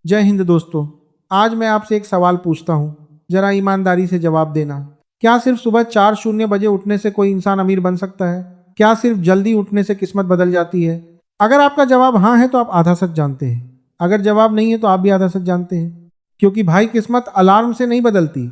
जय हिंद दोस्तों। आज मैं आपसे एक सवाल पूछता हूँ, जरा ईमानदारी से जवाब देना। क्या सिर्फ सुबह 4:00 बजे उठने से कोई इंसान अमीर बन सकता है? क्या सिर्फ जल्दी उठने से किस्मत बदल जाती है? अगर आपका जवाब हाँ है तो आप आधा सच जानते हैं, अगर जवाब नहीं है तो आप भी आधा सच जानते हैं। क्योंकि भाई किस्मत अलार्म से नहीं बदलती,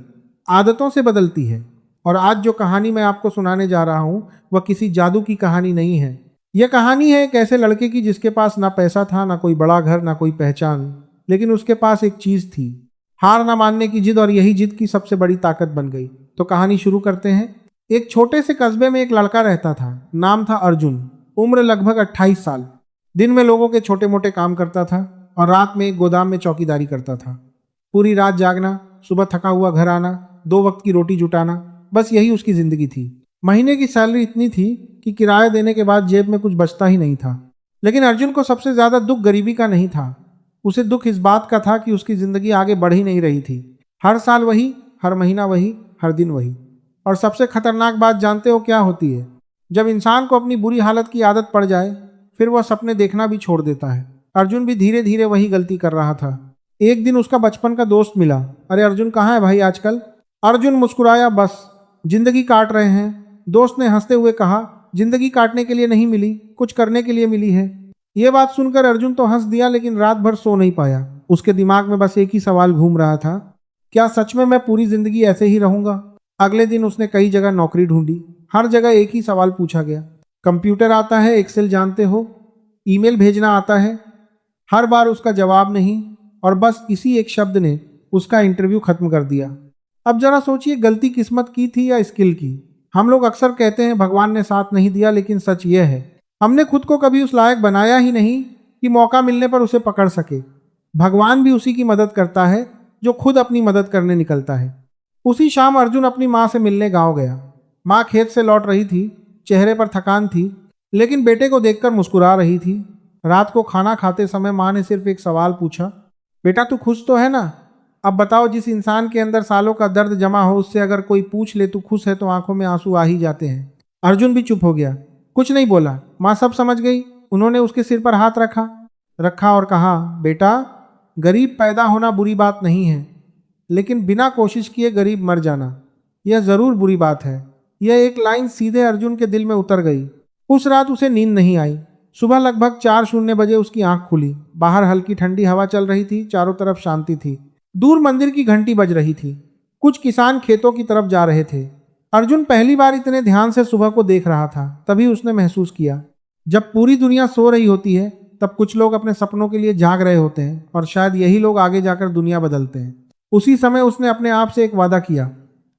आदतों से बदलती है। और आज जो कहानी मैं आपको सुनाने जा रहा हूँ वह किसी जादू की कहानी नहीं है। यह कहानी है एक ऐसे लड़के की जिसके पास ना पैसा था, ना कोई बड़ा घर, ना कोई पहचान, लेकिन उसके पास एक चीज थी, हार ना मानने की जिद। और यही जिद की सबसे बड़ी ताकत बन गई। तो कहानी शुरू करते हैं। एक छोटे से कस्बे में एक लड़का रहता था, नाम था अर्जुन। उम्र लगभग 28 साल। दिन में लोगों के छोटे मोटे काम करता था और रात में एक गोदाम में चौकीदारी करता था। पूरी रात जागना, सुबह थका हुआ घर आना, 2 वक्त की रोटी जुटाना, बस यही उसकी जिंदगी थी। महीने की सैलरी इतनी थी कि किराया देने के बाद जेब में कुछ बचता ही नहीं था। लेकिन अर्जुन को सबसे ज्यादा दुख गरीबी का नहीं था, उसे दुख इस बात का था कि उसकी जिंदगी आगे बढ़ ही नहीं रही थी। हर साल वही, हर महीना वही, हर दिन वही। और सबसे खतरनाक बात जानते हो क्या होती है? जब इंसान को अपनी बुरी हालत की आदत पड़ जाए, फिर वह सपने देखना भी छोड़ देता है। अर्जुन भी धीरे धीरे वही गलती कर रहा था। एक दिन उसका बचपन का दोस्त मिला। अरे अर्जुन, कहाँ है भाई आजकल? अर्जुन मुस्कुराया, बस जिंदगी काट रहे हैं। दोस्त ने हंसते हुए कहा, जिंदगी काटने के लिए नहीं मिली, कुछ करने के लिए मिली है। ये बात सुनकर अर्जुन तो हंस दिया, लेकिन रात भर सो नहीं पाया। उसके दिमाग में बस एक ही सवाल घूम रहा था, क्या सच में मैं पूरी जिंदगी ऐसे ही रहूंगा? अगले दिन उसने कई जगह नौकरी ढूंढी। हर जगह एक ही सवाल पूछा गया, कंप्यूटर आता है, एक्सेल जानते हो, ईमेल भेजना आता है? हर बार उसका जवाब नहीं, और बस इसी एक शब्द ने उसका इंटरव्यू खत्म कर दिया। अब जरा सोचिए, गलती किस्मत की थी या स्किल की? हम लोग अक्सर कहते हैं भगवान ने साथ नहीं दिया, लेकिन सच यह है हमने खुद को कभी उस लायक बनाया ही नहीं कि मौका मिलने पर उसे पकड़ सके। भगवान भी उसी की मदद करता है जो खुद अपनी मदद करने निकलता है। उसी शाम अर्जुन अपनी माँ से मिलने गांव गया। माँ खेत से लौट रही थी, चेहरे पर थकान थी, लेकिन बेटे को देखकर मुस्कुरा रही थी। रात को खाना खाते समय माँ ने सिर्फ एक सवाल पूछा, बेटा तू खुश तो है ना? अब बताओ, जिस इंसान के अंदर सालों का दर्द जमा हो, उससे अगर कोई पूछ ले तू खुश है, तो आंखों में आंसू आ ही जाते हैं। अर्जुन भी चुप हो गया, कुछ नहीं बोला। माँ सब समझ गई। उन्होंने उसके सिर पर हाथ रखा और कहा, बेटा, गरीब पैदा होना बुरी बात नहीं है, लेकिन बिना कोशिश किए गरीब मर जाना, यह जरूर बुरी बात है। यह एक लाइन सीधे अर्जुन के दिल में उतर गई। उस रात उसे नींद नहीं आई। सुबह लगभग 4:00 बजे उसकी आंख खुली। बाहर हल्की ठंडी हवा चल रही थी, चारों तरफ शांति थी। दूर मंदिर की घंटी बज रही थी। कुछ किसान खेतों की तरफ जा रहे थे। अर्जुन पहली बार इतने ध्यान से सुबह को देख रहा था। तभी उसने महसूस किया, जब पूरी दुनिया सो रही होती है, तब कुछ लोग अपने सपनों के लिए जाग रहे होते हैं, और शायद यही लोग आगे जाकर दुनिया बदलते हैं। उसी समय उसने अपने आप से एक वादा किया,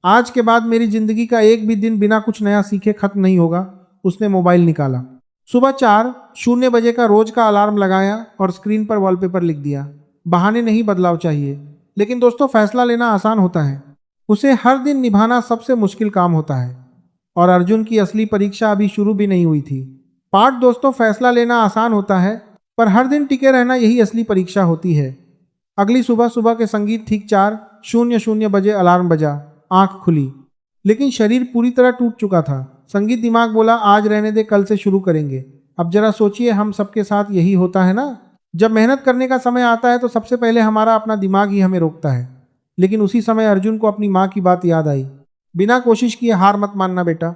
आज के बाद मेरी जिंदगी का एक भी दिन बिना कुछ नया सीखे खत्म नहीं होगा। उसने मोबाइल निकाला, सुबह 4:00 का रोज का अलार्म लगाया और स्क्रीन पर वॉलपेपर लिख दिया, बहाने नहीं, बदलाव चाहिए। लेकिन दोस्तों, फैसला लेना आसान होता है, उसे हर दिन निभाना सबसे मुश्किल काम होता है। और अर्जुन की असली परीक्षा अभी शुरू भी नहीं हुई थी। पाठ दोस्तों, फैसला लेना आसान होता है, पर हर दिन टिके रहना यही असली परीक्षा होती है। अगली सुबह सुबह के संगीत ठीक 4:00 अलार्म बजा। आंख खुली, लेकिन शरीर पूरी तरह टूट चुका था। संगीत दिमाग बोला, आज रहने दे, कल से शुरू करेंगे। अब जरा सोचिए, हम सबके साथ यही होता है ना? जब मेहनत करने का समय आता है तो सबसे पहले हमारा अपना दिमाग ही हमें रोकता है। लेकिन उसी समय अर्जुन को अपनी माँ की बात याद आई, बिना कोशिश किए हार मत मानना बेटा।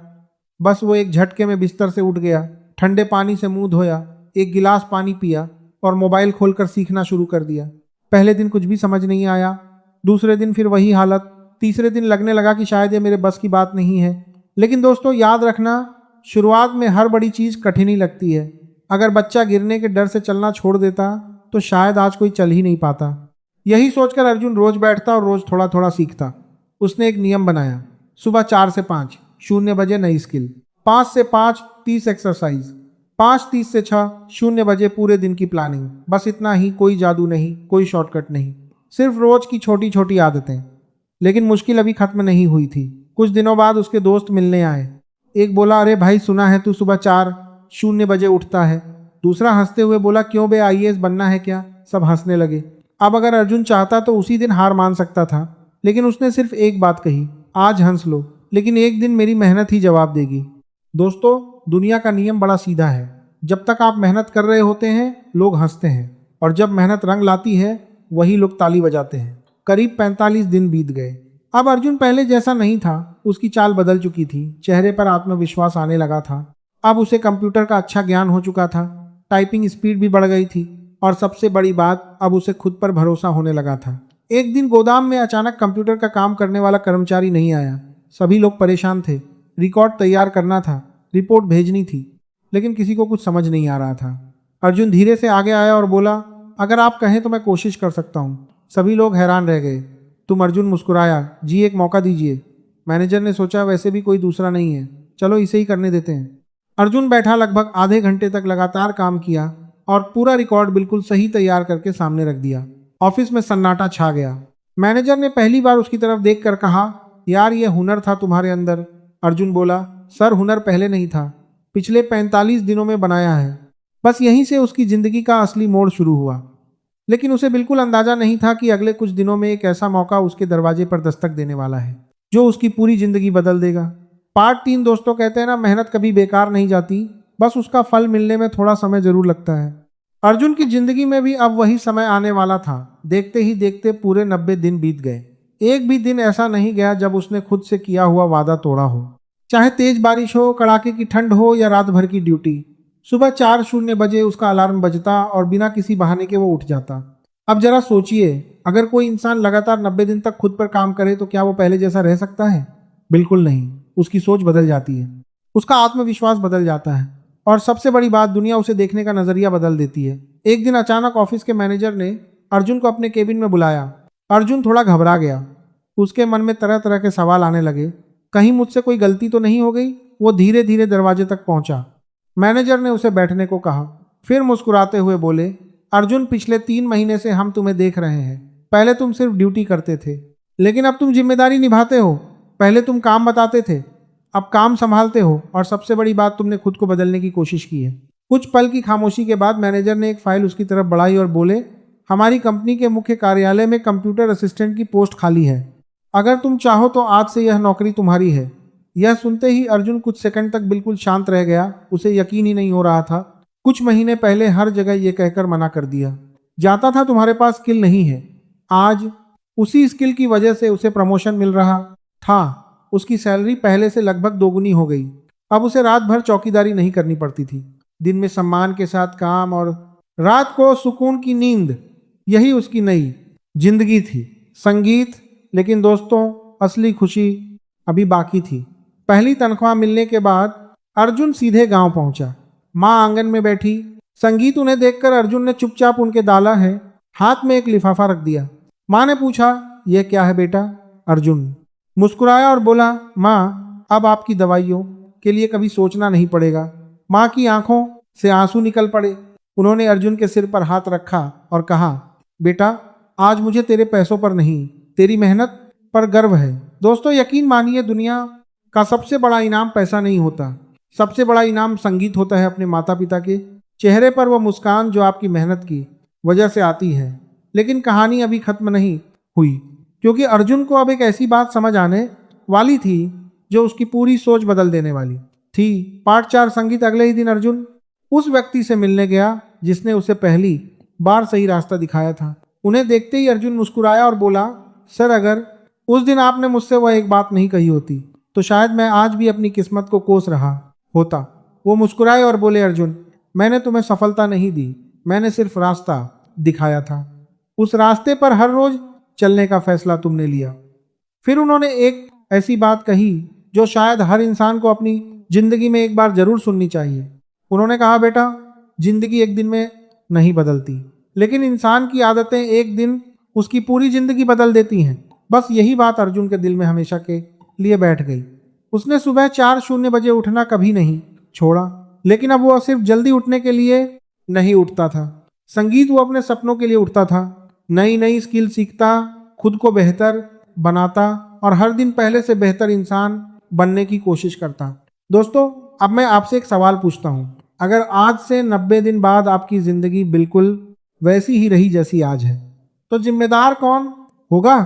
बस वो एक झटके में बिस्तर से उठ गया, ठंडे पानी से मुंह धोया, एक गिलास पानी पिया और मोबाइल खोलकर सीखना शुरू कर दिया। पहले दिन कुछ भी समझ नहीं आया, दूसरे दिन फिर वही हालत, तीसरे दिन लगने लगा कि शायद ये मेरे बस की बात नहीं है। लेकिन दोस्तों, याद रखना, शुरुआत में हर बड़ी चीज कठिन ही लगती है। अगर बच्चा गिरने के डर से चलना छोड़ देता तो शायद आज कोई चल ही नहीं पाता। यही सोचकर अर्जुन रोज बैठता और रोज थोड़ा थोड़ा सीखता। उसने एक नियम बनाया, सुबह 4 से 5, 0 बजे नई स्किल, 5 से 5 30 एक्सरसाइज, 5:30 से 6 0 बजे पूरे दिन की प्लानिंग। बस इतना ही, कोई जादू नहीं, कोई शॉर्टकट नहीं, सिर्फ रोज की छोटी छोटी आदतें। लेकिन मुश्किल अभी खत्म नहीं हुई थी। कुछ दिनों बाद उसके दोस्त मिलने आए। एक बोला, अरे भाई, सुना है तू सुबह 4:00 उठता है। दूसरा हंसते हुए बोला, क्यों बे, IAS बनना है क्या? सब हंसने लगे। अब अगर अर्जुन चाहता तो उसी दिन हार मान सकता था, लेकिन उसने सिर्फ एक बात कही, आज हंस लो, लेकिन एक दिन मेरी मेहनत ही जवाब देगी। दोस्तों, दुनिया का नियम बड़ा सीधा है। जब तक आप मेहनत कर रहे होते हैं, लोग हंसते हैं, और जब मेहनत रंग लाती है वही लोग ताली बजाते हैं। करीब 45 दिन बीत गए। अब अर्जुन पहले जैसा नहीं था। उसकी चाल बदल चुकी थी। चेहरे पर आत्मविश्वास आने लगा था। अब उसे कंप्यूटर का अच्छा ज्ञान हो चुका था। टाइपिंग स्पीड भी बढ़ गई थी और सबसे बड़ी बात, अब उसे खुद पर भरोसा होने लगा था। एक दिन गोदाम में अचानक कंप्यूटर का काम करने वाला कर्मचारी नहीं आया। सभी लोग परेशान थे। रिकॉर्ड तैयार करना था, रिपोर्ट भेजनी थी, लेकिन किसी को कुछ समझ नहीं आ रहा था। अर्जुन धीरे से आगे आया और बोला, अगर आप कहें तो मैं कोशिश कर सकता हूँ। सभी लोग हैरान रह गए। तुम? अर्जुन मुस्कुराया। जी, एक मौका दीजिए। मैनेजर ने सोचा, वैसे भी कोई दूसरा नहीं है, चलो इसे ही करने देते हैं। अर्जुन बैठा लगभग आधे घंटे तक लगातार काम किया और पूरा रिकॉर्ड बिल्कुल सही तैयार करके सामने रख दिया। ऑफिस में सन्नाटा छा गया। मैनेजर ने पहली बार उसकी तरफ देखकर कहा, यार ये हुनर था तुम्हारे अंदर। अर्जुन बोला, सर हुनर पहले नहीं था, पिछले 45 दिनों में बनाया है। बस यहीं से उसकी जिंदगी का असली मोड़ शुरू हुआ। लेकिन उसे बिल्कुल अंदाजा नहीं था कि अगले कुछ दिनों में एक ऐसा मौका उसके दरवाजे पर दस्तक देने वाला है जो उसकी पूरी जिंदगी बदल देगा। पार्ट 3 दोस्तों, कहते हैं ना, मेहनत कभी बेकार नहीं जाती, बस उसका फल मिलने में थोड़ा समय जरूर लगता है। अर्जुन की जिंदगी में भी अब वही समय आने वाला था। देखते ही देखते पूरे 90 दिन बीत गए। एक भी दिन ऐसा नहीं गया जब उसने खुद से किया हुआ वादा तोड़ा हो। चाहे तेज बारिश हो, कड़ाके की ठंड हो या रात भर की ड्यूटी। सुबह 4:00 बजे उसका अलार्म बजता और बिना किसी बहाने के वो उठ जाता। अब जरा सोचिए, अगर कोई इंसान लगातार 90 दिन तक खुद पर काम करे तो क्या वो पहले जैसा रह सकता है? बिल्कुल नहीं। उसकी सोच बदल जाती है, उसका आत्मविश्वास बदल जाता है और सबसे बड़ी बात, दुनिया उसे देखने का नजरिया बदल देती है। एक दिन अचानक ऑफिस के मैनेजर ने अर्जुन को अपने केबिन में बुलाया। अर्जुन थोड़ा घबरा गया। उसके मन में तरह तरह के सवाल आने लगे। कहीं मुझसे कोई गलती तो नहीं हो गई? वो धीरे धीरे दरवाजे तक पहुंचा। मैनेजर ने उसे बैठने को कहा, फिर मुस्कुराते हुए बोले, अर्जुन पिछले 3 महीने से हम तुम्हें देख रहे हैं। पहले तुम सिर्फ ड्यूटी करते थे, लेकिन अब तुम जिम्मेदारी निभाते हो। पहले तुम काम बताते थे, अब काम संभालते हो और सबसे बड़ी बात, तुमने खुद को बदलने की कोशिश की है। कुछ पल की खामोशी के बाद मैनेजर ने एक फाइल उसकी तरफ बढ़ाई और बोले, हमारी कंपनी के मुख्य कार्यालय में कंप्यूटर असिस्टेंट की पोस्ट खाली है। अगर तुम चाहो तो आज से यह नौकरी तुम्हारी है। यह सुनते ही अर्जुन कुछ सेकंड तक बिल्कुल शांत रह गया। उसे यकीन ही नहीं हो रहा था। कुछ महीने पहले हर जगह यह कहकर मना कर दिया जाता था, तुम्हारे पास स्किल नहीं है। आज उसी स्किल की वजह से उसे प्रमोशन मिल रहा था। उसकी सैलरी पहले से लगभग दोगुनी हो गई। अब उसे रात भर चौकीदारी नहीं करनी पड़ती थी। दिन में सम्मान के साथ काम और रात को सुकून की नींद, यही उसकी नई जिंदगी थी। संगीत। लेकिन दोस्तों, असली खुशी अभी बाकी थी। पहली तनख्वाह मिलने के बाद अर्जुन सीधे गांव पहुंचा। माँ आंगन में बैठी। संगीत उन्हें देखकर अर्जुन ने चुपचाप उनके डाला है, हाथ में एक लिफाफा रख दिया। माँ ने पूछा, यह क्या है बेटा? अर्जुन मुस्कुराया और बोला, माँ, अब आपकी दवाइयों के लिए कभी सोचना नहीं पड़ेगा। माँ की आंखों से आंसू निकल पड़े। उन्होंने अर्जुन के सिर पर हाथ रखा और कहा, बेटा, आज मुझे तेरे पैसों पर नहीं, तेरी मेहनत पर गर्व है। दोस्तों, यकीन मानिए, दुनिया का सबसे बड़ा इनाम पैसा नहीं होता। सबसे बड़ा इनाम संगीत होता है, अपने माता पिता के चेहरे पर वो मुस्कान जो आपकी मेहनत की वजह से आती है। लेकिन कहानी अभी खत्म नहीं हुई, क्योंकि अर्जुन को अब एक ऐसी बात समझ आने वाली थी जो उसकी पूरी सोच बदल देने वाली थी। पार्ट 4 संगीत। अगले ही दिन अर्जुन उस व्यक्ति से मिलने गया जिसने उसे पहली बार सही रास्ता दिखाया था। उन्हें देखते ही अर्जुन मुस्कुराया और बोला, सर, अगर उस दिन आपने मुझसे वह एक बात नहीं कही होती तो शायद मैं आज भी अपनी किस्मत को कोस रहा होता। वो मुस्कुराए और बोले, अर्जुन, मैंने तुम्हें सफलता नहीं दी, मैंने सिर्फ रास्ता दिखाया था। उस रास्ते पर हर रोज चलने का फैसला तुमने लिया। फिर उन्होंने एक ऐसी बात कही जो शायद हर इंसान को अपनी जिंदगी में एक बार जरूर सुननी चाहिए। उन्होंने कहा, बेटा, जिंदगी एक दिन में नहीं बदलती, लेकिन इंसान की आदतें एक दिन उसकी पूरी जिंदगी बदल देती हैं। बस यही बात अर्जुन के दिल में हमेशा के लिए बैठ गई। उसने सुबह 4:00 बजे उठना कभी नहीं छोड़ा, लेकिन अब वो सिर्फ जल्दी उठने के लिए नहीं उठता था। संगीत, वो अपने सपनों के लिए उठता था। नई नई स्किल सीखता, खुद को बेहतर बनाता और हर दिन पहले से बेहतर इंसान बनने की कोशिश करता। दोस्तों, अब मैं आपसे एक सवाल पूछता हूँ। अगर आज से 90 दिन बाद आपकी जिंदगी बिल्कुल वैसी ही रही जैसी आज है, तो जिम्मेदार कौन होगा?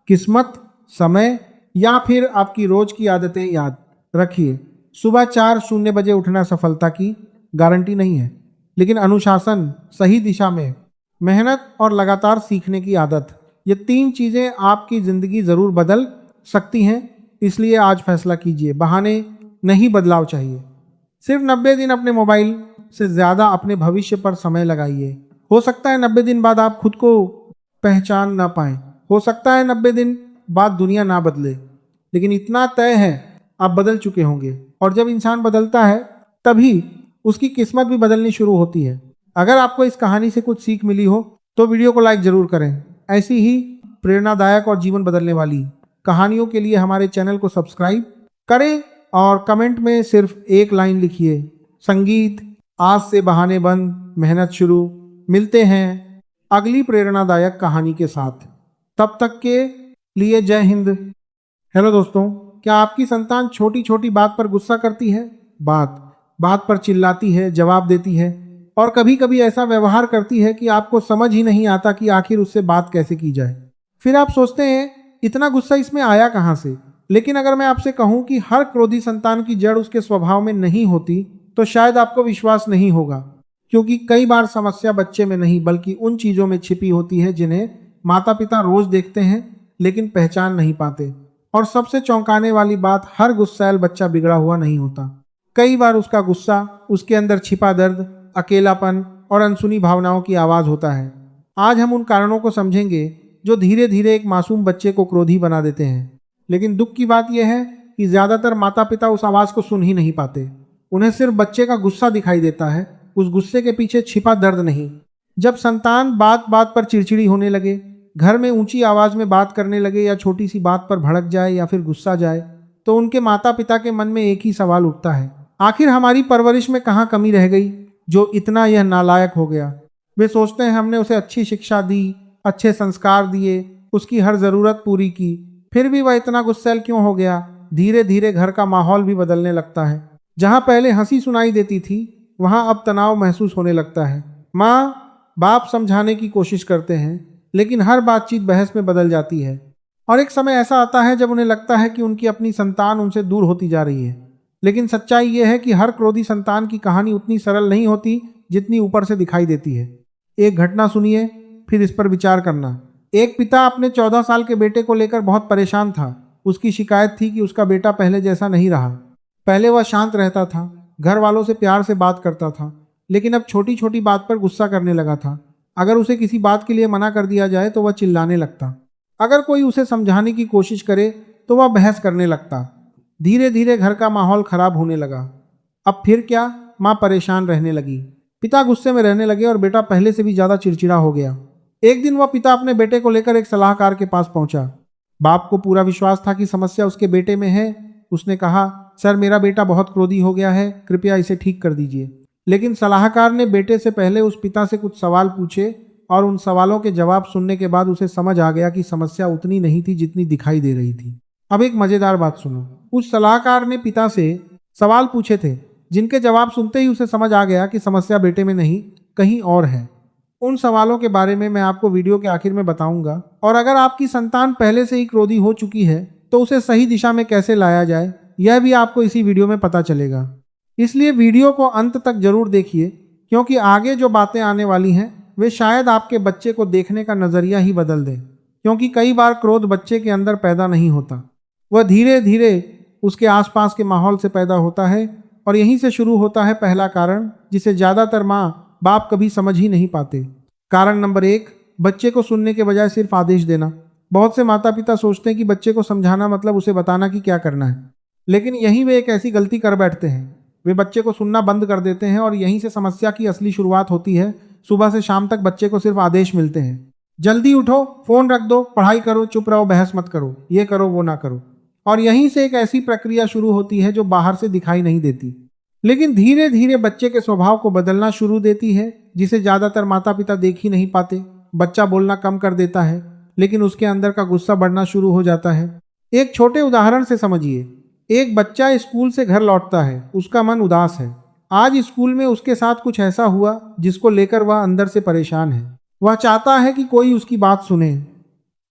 किस्मत, समय या फिर आपकी रोज की आदतें? याद रखिए, सुबह 4:00 बजे उठना सफलता की गारंटी नहीं है, लेकिन अनुशासन, सही दिशा में मेहनत और लगातार सीखने की आदत। ये 3 चीज़ें आपकी ज़िंदगी ज़रूर बदल सकती हैं। इसलिए आज फैसला कीजिए, बहाने नहीं, बदलाव चाहिए। सिर्फ 90 दिन अपने मोबाइल से ज़्यादा अपने भविष्य पर समय लगाइए। हो सकता है 90 दिन बाद आप खुद को पहचान ना पाएं, हो सकता है 90 दिन बाद दुनिया ना बदले, लेकिन इतना तय है आप बदल चुके होंगे। और जब इंसान बदलता है तभी उसकी किस्मत भी बदलनी शुरू होती है। अगर आपको इस कहानी से कुछ सीख मिली हो तो वीडियो को लाइक जरूर करें। ऐसी ही प्रेरणादायक और जीवन बदलने वाली कहानियों के लिए हमारे चैनल को सब्सक्राइब करें और कमेंट में सिर्फ एक लाइन लिखिए, संगीत, आज से बहाने बंद, मेहनत शुरू। मिलते हैं अगली प्रेरणादायक कहानी के साथ। तब तक के लिए जय हिंद। हेलो दोस्तों, क्या आपकी संतान छोटी छोटी बात पर गुस्सा करती है? बात बात पर चिल्लाती है, जवाब देती है और कभी कभी ऐसा व्यवहार करती है कि आपको समझ ही नहीं आता कि आखिर उससे बात कैसे की जाए। फिर आप सोचते हैं इतना गुस्सा इसमें आया कहाँ से। लेकिन अगर मैं आपसे कहूं कि हर क्रोधी संतान की जड़ उसके स्वभाव में नहीं होती तो शायद आपको विश्वास नहीं होगा, क्योंकि कई बार समस्या बच्चे में नहीं बल्कि उन चीज़ों में छिपी होती है जिन्हें माता पिता रोज देखते हैं लेकिन पहचान नहीं पाते। और सबसे चौंकाने वाली बात, हर गुस्सैल बच्चा बिगड़ा हुआ नहीं होता। कई बार उसका गुस्सा उसके अंदर छिपा दर्द, अकेलापन और अनसुनी भावनाओं की आवाज़ होता है। आज हम उन कारणों को समझेंगे जो धीरे धीरे एक मासूम बच्चे को क्रोधी बना देते हैं। लेकिन दुख की बात यह है कि ज़्यादातर माता पिता उस आवाज़ को सुन ही नहीं पाते। उन्हें सिर्फ बच्चे का गुस्सा दिखाई देता है, उस गुस्से के पीछे छिपा दर्द नहीं। जब संतान बात बात पर चिड़चिड़ी होने लगे, घर में ऊंची आवाज़ में बात करने लगे या छोटी सी बात पर भड़क जाए या फिर गुस्सा जाए, तो उनके माता पिता के मन में एक ही सवाल उठता है, आखिर हमारी परवरिश में कहाँ कमी रह गई जो इतना यह नालायक हो गया। वे सोचते हैं हमने उसे अच्छी शिक्षा दी, अच्छे संस्कार दिए, उसकी हर ज़रूरत पूरी की, फिर भी वह इतना गुस्सैल क्यों हो गया। धीरे धीरे घर का माहौल भी बदलने लगता है। जहाँ पहले हंसी सुनाई देती थी वहाँ अब तनाव महसूस होने लगता है। माँ बाप समझाने की कोशिश करते हैं लेकिन हर बातचीत बहस में बदल जाती है। और एक समय ऐसा आता है जब उन्हें लगता है कि उनकी अपनी संतान उनसे दूर होती जा रही है। लेकिन सच्चाई यह है कि हर क्रोधी संतान की कहानी उतनी सरल नहीं होती जितनी ऊपर से दिखाई देती है। एक घटना सुनिए, फिर इस पर विचार करना। एक पिता अपने 14 साल के बेटे को लेकर बहुत परेशान था। उसकी शिकायत थी कि उसका बेटा पहले जैसा नहीं रहा। पहले वह शांत रहता था, घर वालों से प्यार से बात करता था, लेकिन अब छोटी छोटी बात पर गुस्सा करने लगा था। अगर उसे किसी बात के लिए मना कर दिया जाए तो वह चिल्लाने लगता। अगर कोई उसे समझाने की कोशिश करे तो वह बहस करने लगता। धीरे धीरे घर का माहौल खराब होने लगा। अब फिर क्या, माँ परेशान रहने लगी, पिता गुस्से में रहने लगे और बेटा पहले से भी ज़्यादा चिड़चिड़ा हो गया। एक दिन वह पिता अपने बेटे को लेकर एक सलाहकार के पास पहुंचा। बाप को पूरा विश्वास था कि समस्या उसके बेटे में है। उसने कहा, सर मेरा बेटा बहुत क्रोधी हो गया है, कृपया इसे ठीक कर दीजिए। लेकिन सलाहकार ने बेटे से पहले उस पिता से कुछ सवाल पूछे और उन सवालों के जवाब सुनने के बाद उसे समझ आ गया कि समस्या उतनी नहीं थी जितनी दिखाई दे रही थी। अब एक मजेदार बात सुनो। उस सलाहकार ने पिता से सवाल पूछे थे जिनके जवाब सुनते ही उसे समझ आ गया कि समस्या बेटे में नहीं कहीं और है। उन सवालों के बारे में मैं आपको वीडियो के आखिर में बताऊंगा। और अगर आपकी संतान पहले से ही क्रोधी हो चुकी है तो उसे सही दिशा में कैसे लाया जाए यह भी आपको इसी वीडियो में पता चलेगा। इसलिए वीडियो को अंत तक जरूर देखिए, क्योंकि आगे जो बातें आने वाली हैं वे शायद आपके बच्चे को देखने का नज़रिया ही बदल दें। क्योंकि कई बार क्रोध बच्चे के अंदर पैदा नहीं होता, वह धीरे धीरे उसके आसपास के माहौल से पैदा होता है। और यहीं से शुरू होता है पहला कारण, जिसे ज़्यादातर माँ बाप कभी समझ ही नहीं पाते। कारण नंबर 1, बच्चे को सुनने के बजाय सिर्फ आदेश देना। बहुत से माता पिता सोचते हैं कि बच्चे को समझाना मतलब उसे बताना कि क्या करना है, लेकिन यहीं वे एक ऐसी गलती कर बैठते हैं। वे बच्चे को सुनना बंद कर देते हैं और यहीं से समस्या की असली शुरुआत होती है। सुबह से शाम तक बच्चे को सिर्फ आदेश मिलते हैं, जल्दी उठो, फोन रख दो, पढ़ाई करो, चुप रहो, बहस मत करो, ये करो वो ना करो। और यहीं से एक ऐसी प्रक्रिया शुरू होती है जो बाहर से दिखाई नहीं देती, लेकिन धीरे धीरे बच्चे के स्वभाव को बदलना शुरू देती है, जिसे ज्यादातर माता पिता देख ही नहीं पाते। बच्चा बोलना कम कर देता है, लेकिन उसके अंदर का गुस्सा बढ़ना शुरू हो जाता है। एक छोटे उदाहरण से समझिए। एक बच्चा स्कूल से घर लौटता है, उसका मन उदास है। आज स्कूल में उसके साथ कुछ ऐसा हुआ जिसको लेकर वह अंदर से परेशान है। वह चाहता है कि कोई उसकी बात सुने,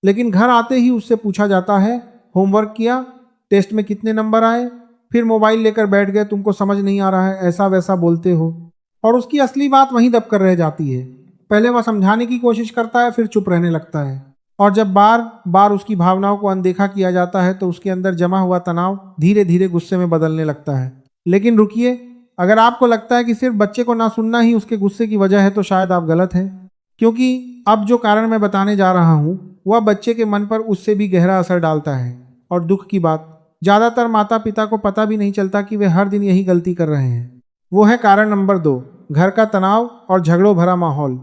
लेकिन घर आते ही उससे पूछा जाता है, होमवर्क किया, टेस्ट में कितने नंबर आए, फिर मोबाइल लेकर बैठ गए, तुमको समझ नहीं आ रहा है, ऐसा वैसा बोलते हो। और उसकी असली बात वहीं दबकर रह जाती है। पहले वह समझाने की कोशिश करता है, फिर चुप रहने लगता है। और जब बार बार उसकी भावनाओं को अनदेखा किया जाता है तो उसके अंदर जमा हुआ तनाव धीरे धीरे गुस्से में बदलने लगता है। लेकिन रुकिए, अगर आपको लगता है कि सिर्फ बच्चे को ना सुनना ही उसके गुस्से की वजह है तो शायद आप गलत हैं, क्योंकि अब जो कारण मैं बताने जा रहा हूँ वह बच्चे के मन पर उससे भी गहरा असर डालता है। और दुख की बात, ज़्यादातर माता पिता को पता भी नहीं चलता कि वे हर दिन यही गलती कर रहे हैं। वो है कारण नंबर 2, घर का तनाव और झगड़ों भरा माहौल।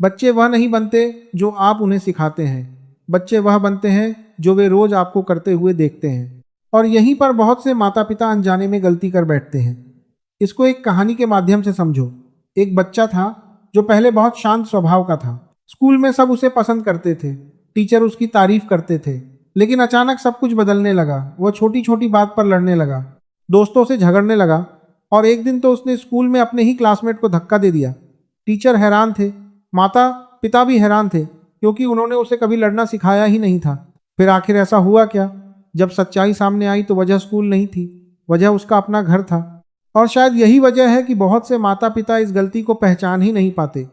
बच्चे वह नहीं बनते जो आप उन्हें सिखाते हैं, बच्चे वह बनते हैं जो वे रोज आपको करते हुए देखते हैं। और यहीं पर बहुत से माता पिता अनजाने में गलती कर बैठते हैं। इसको एक कहानी के माध्यम से समझो। एक बच्चा था जो पहले बहुत शांत स्वभाव का था। स्कूल में सब उसे पसंद करते थे, टीचर उसकी तारीफ करते थे। लेकिन अचानक सब कुछ बदलने लगा। वह छोटी छोटी बात पर लड़ने लगा, दोस्तों से झगड़ने लगा और एक दिन तो उसने स्कूल में अपने ही क्लासमेट को धक्का दे दिया। टीचर हैरान थे, माता पिता भी हैरान थे, क्योंकि उन्होंने उसे कभी लड़ना सिखाया ही नहीं था। फिर आखिर ऐसा हुआ क्या? जब सच्चाई सामने आई तो वजह स्कूल नहीं थी, वजह उसका अपना घर था। और शायद यही वजह है कि बहुत से माता पिता इस गलती को पहचान ही नहीं पाते।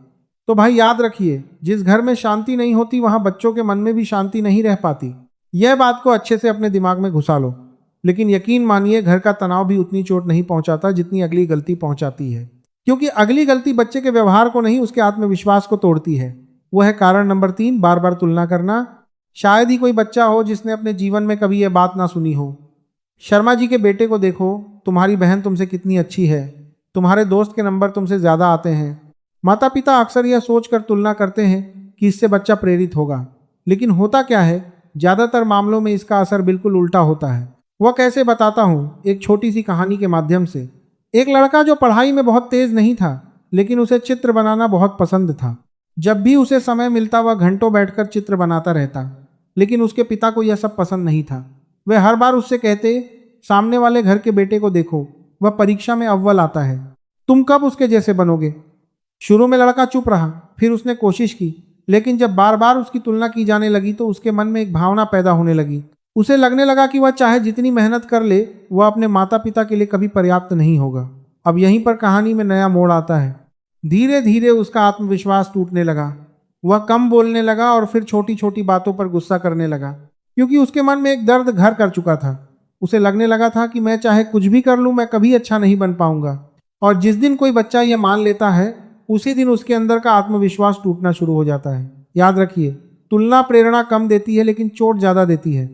तो भाई याद रखिए, जिस घर में शांति नहीं होती वहां बच्चों के मन में भी शांति नहीं रह पाती। यह बात को अच्छे से अपने दिमाग में घुसा लो। लेकिन यकीन मानिए, घर का तनाव भी उतनी चोट नहीं पहुंचाता जितनी अगली गलती पहुंचाती है, क्योंकि अगली गलती बच्चे के व्यवहार को नहीं, उसके आत्मविश्वास को तोड़ती है। वो है कारण नंबर 3, बार बार तुलना करना। शायद ही कोई बच्चा हो जिसने अपने जीवन में कभी यह बात ना सुनी हो। शर्मा जी के बेटे को देखो, तुम्हारी बहन तुमसे कितनी अच्छी है, तुम्हारे दोस्त के नंबर तुमसे ज्यादा आते हैं। माता पिता अक्सर यह सोचकर तुलना करते हैं कि इससे बच्चा प्रेरित होगा। लेकिन होता क्या है, ज्यादातर मामलों में इसका असर बिल्कुल उल्टा होता है। वह कैसे, बताता हूँ एक छोटी सी कहानी के माध्यम से। एक लड़का जो पढ़ाई में बहुत तेज नहीं था, लेकिन उसे चित्र बनाना बहुत पसंद था। जब भी उसे समय मिलता वह घंटों बैठकर चित्र बनाता रहता। लेकिन उसके पिता को यह सब पसंद नहीं था। वे हर बार उससे कहते, सामने वाले घर के बेटे को देखो, वह परीक्षा में अव्वल आता है, तुम कब उसके जैसे बनोगे। शुरू में लड़का चुप रहा, फिर उसने कोशिश की, लेकिन जब बार बार उसकी तुलना की जाने लगी तो उसके मन में एक भावना पैदा होने लगी। उसे लगने लगा कि वह चाहे जितनी मेहनत कर ले, वह अपने माता पिता के लिए कभी पर्याप्त नहीं होगा। अब यहीं पर कहानी में नया मोड़ आता है। धीरे धीरे उसका आत्मविश्वास टूटने लगा। वह कम बोलने लगा और फिर छोटी छोटी बातों पर गुस्सा करने लगा, क्योंकि उसके मन में एक दर्द घर कर चुका था। उसे लगने लगा था कि मैं चाहे कुछ भी कर लूं, मैं कभी अच्छा नहीं बन पाऊंगा। और जिस दिन कोई बच्चा यह मान लेता है, उसी दिन उसके अंदर का आत्मविश्वास टूटना शुरू हो जाता है। याद रखिए, तुलना प्रेरणा कम देती है लेकिन चोट ज्यादा देती है।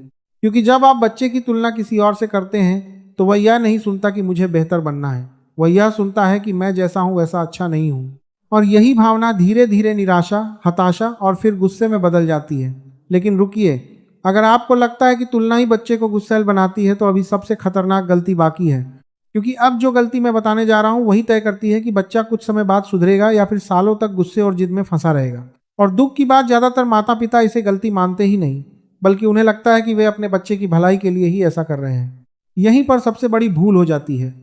क्योंकि जब आप बच्चे की तुलना किसी और से करते हैं तो वह यह नहीं सुनता कि मुझे बेहतर बनना है, वह यह सुनता है कि मैं जैसा हूं वैसा अच्छा नहीं हूं। और यही भावना धीरे धीरे निराशा, हताशा और फिर गुस्से में बदल जाती है। लेकिन रुकिए, अगर आपको लगता है कि तुलना ही बच्चे को गुस्सैल बनाती है तो अभी सबसे खतरनाक गलती बाकी है। क्योंकि अब जो गलती मैं बताने जा रहा हूं वही तय करती है कि बच्चा कुछ समय बाद सुधरेगा या फिर सालों तक गुस्से और जिद में फंसा रहेगा। और दुख की बात, ज्यादातर माता पिता इसे गलती मानते ही नहीं, बल्कि उन्हें लगता है कि वे अपने बच्चे की भलाई के लिए ही ऐसा कर रहे हैं। यहीं पर सबसे बड़ी भूल हो जाती है।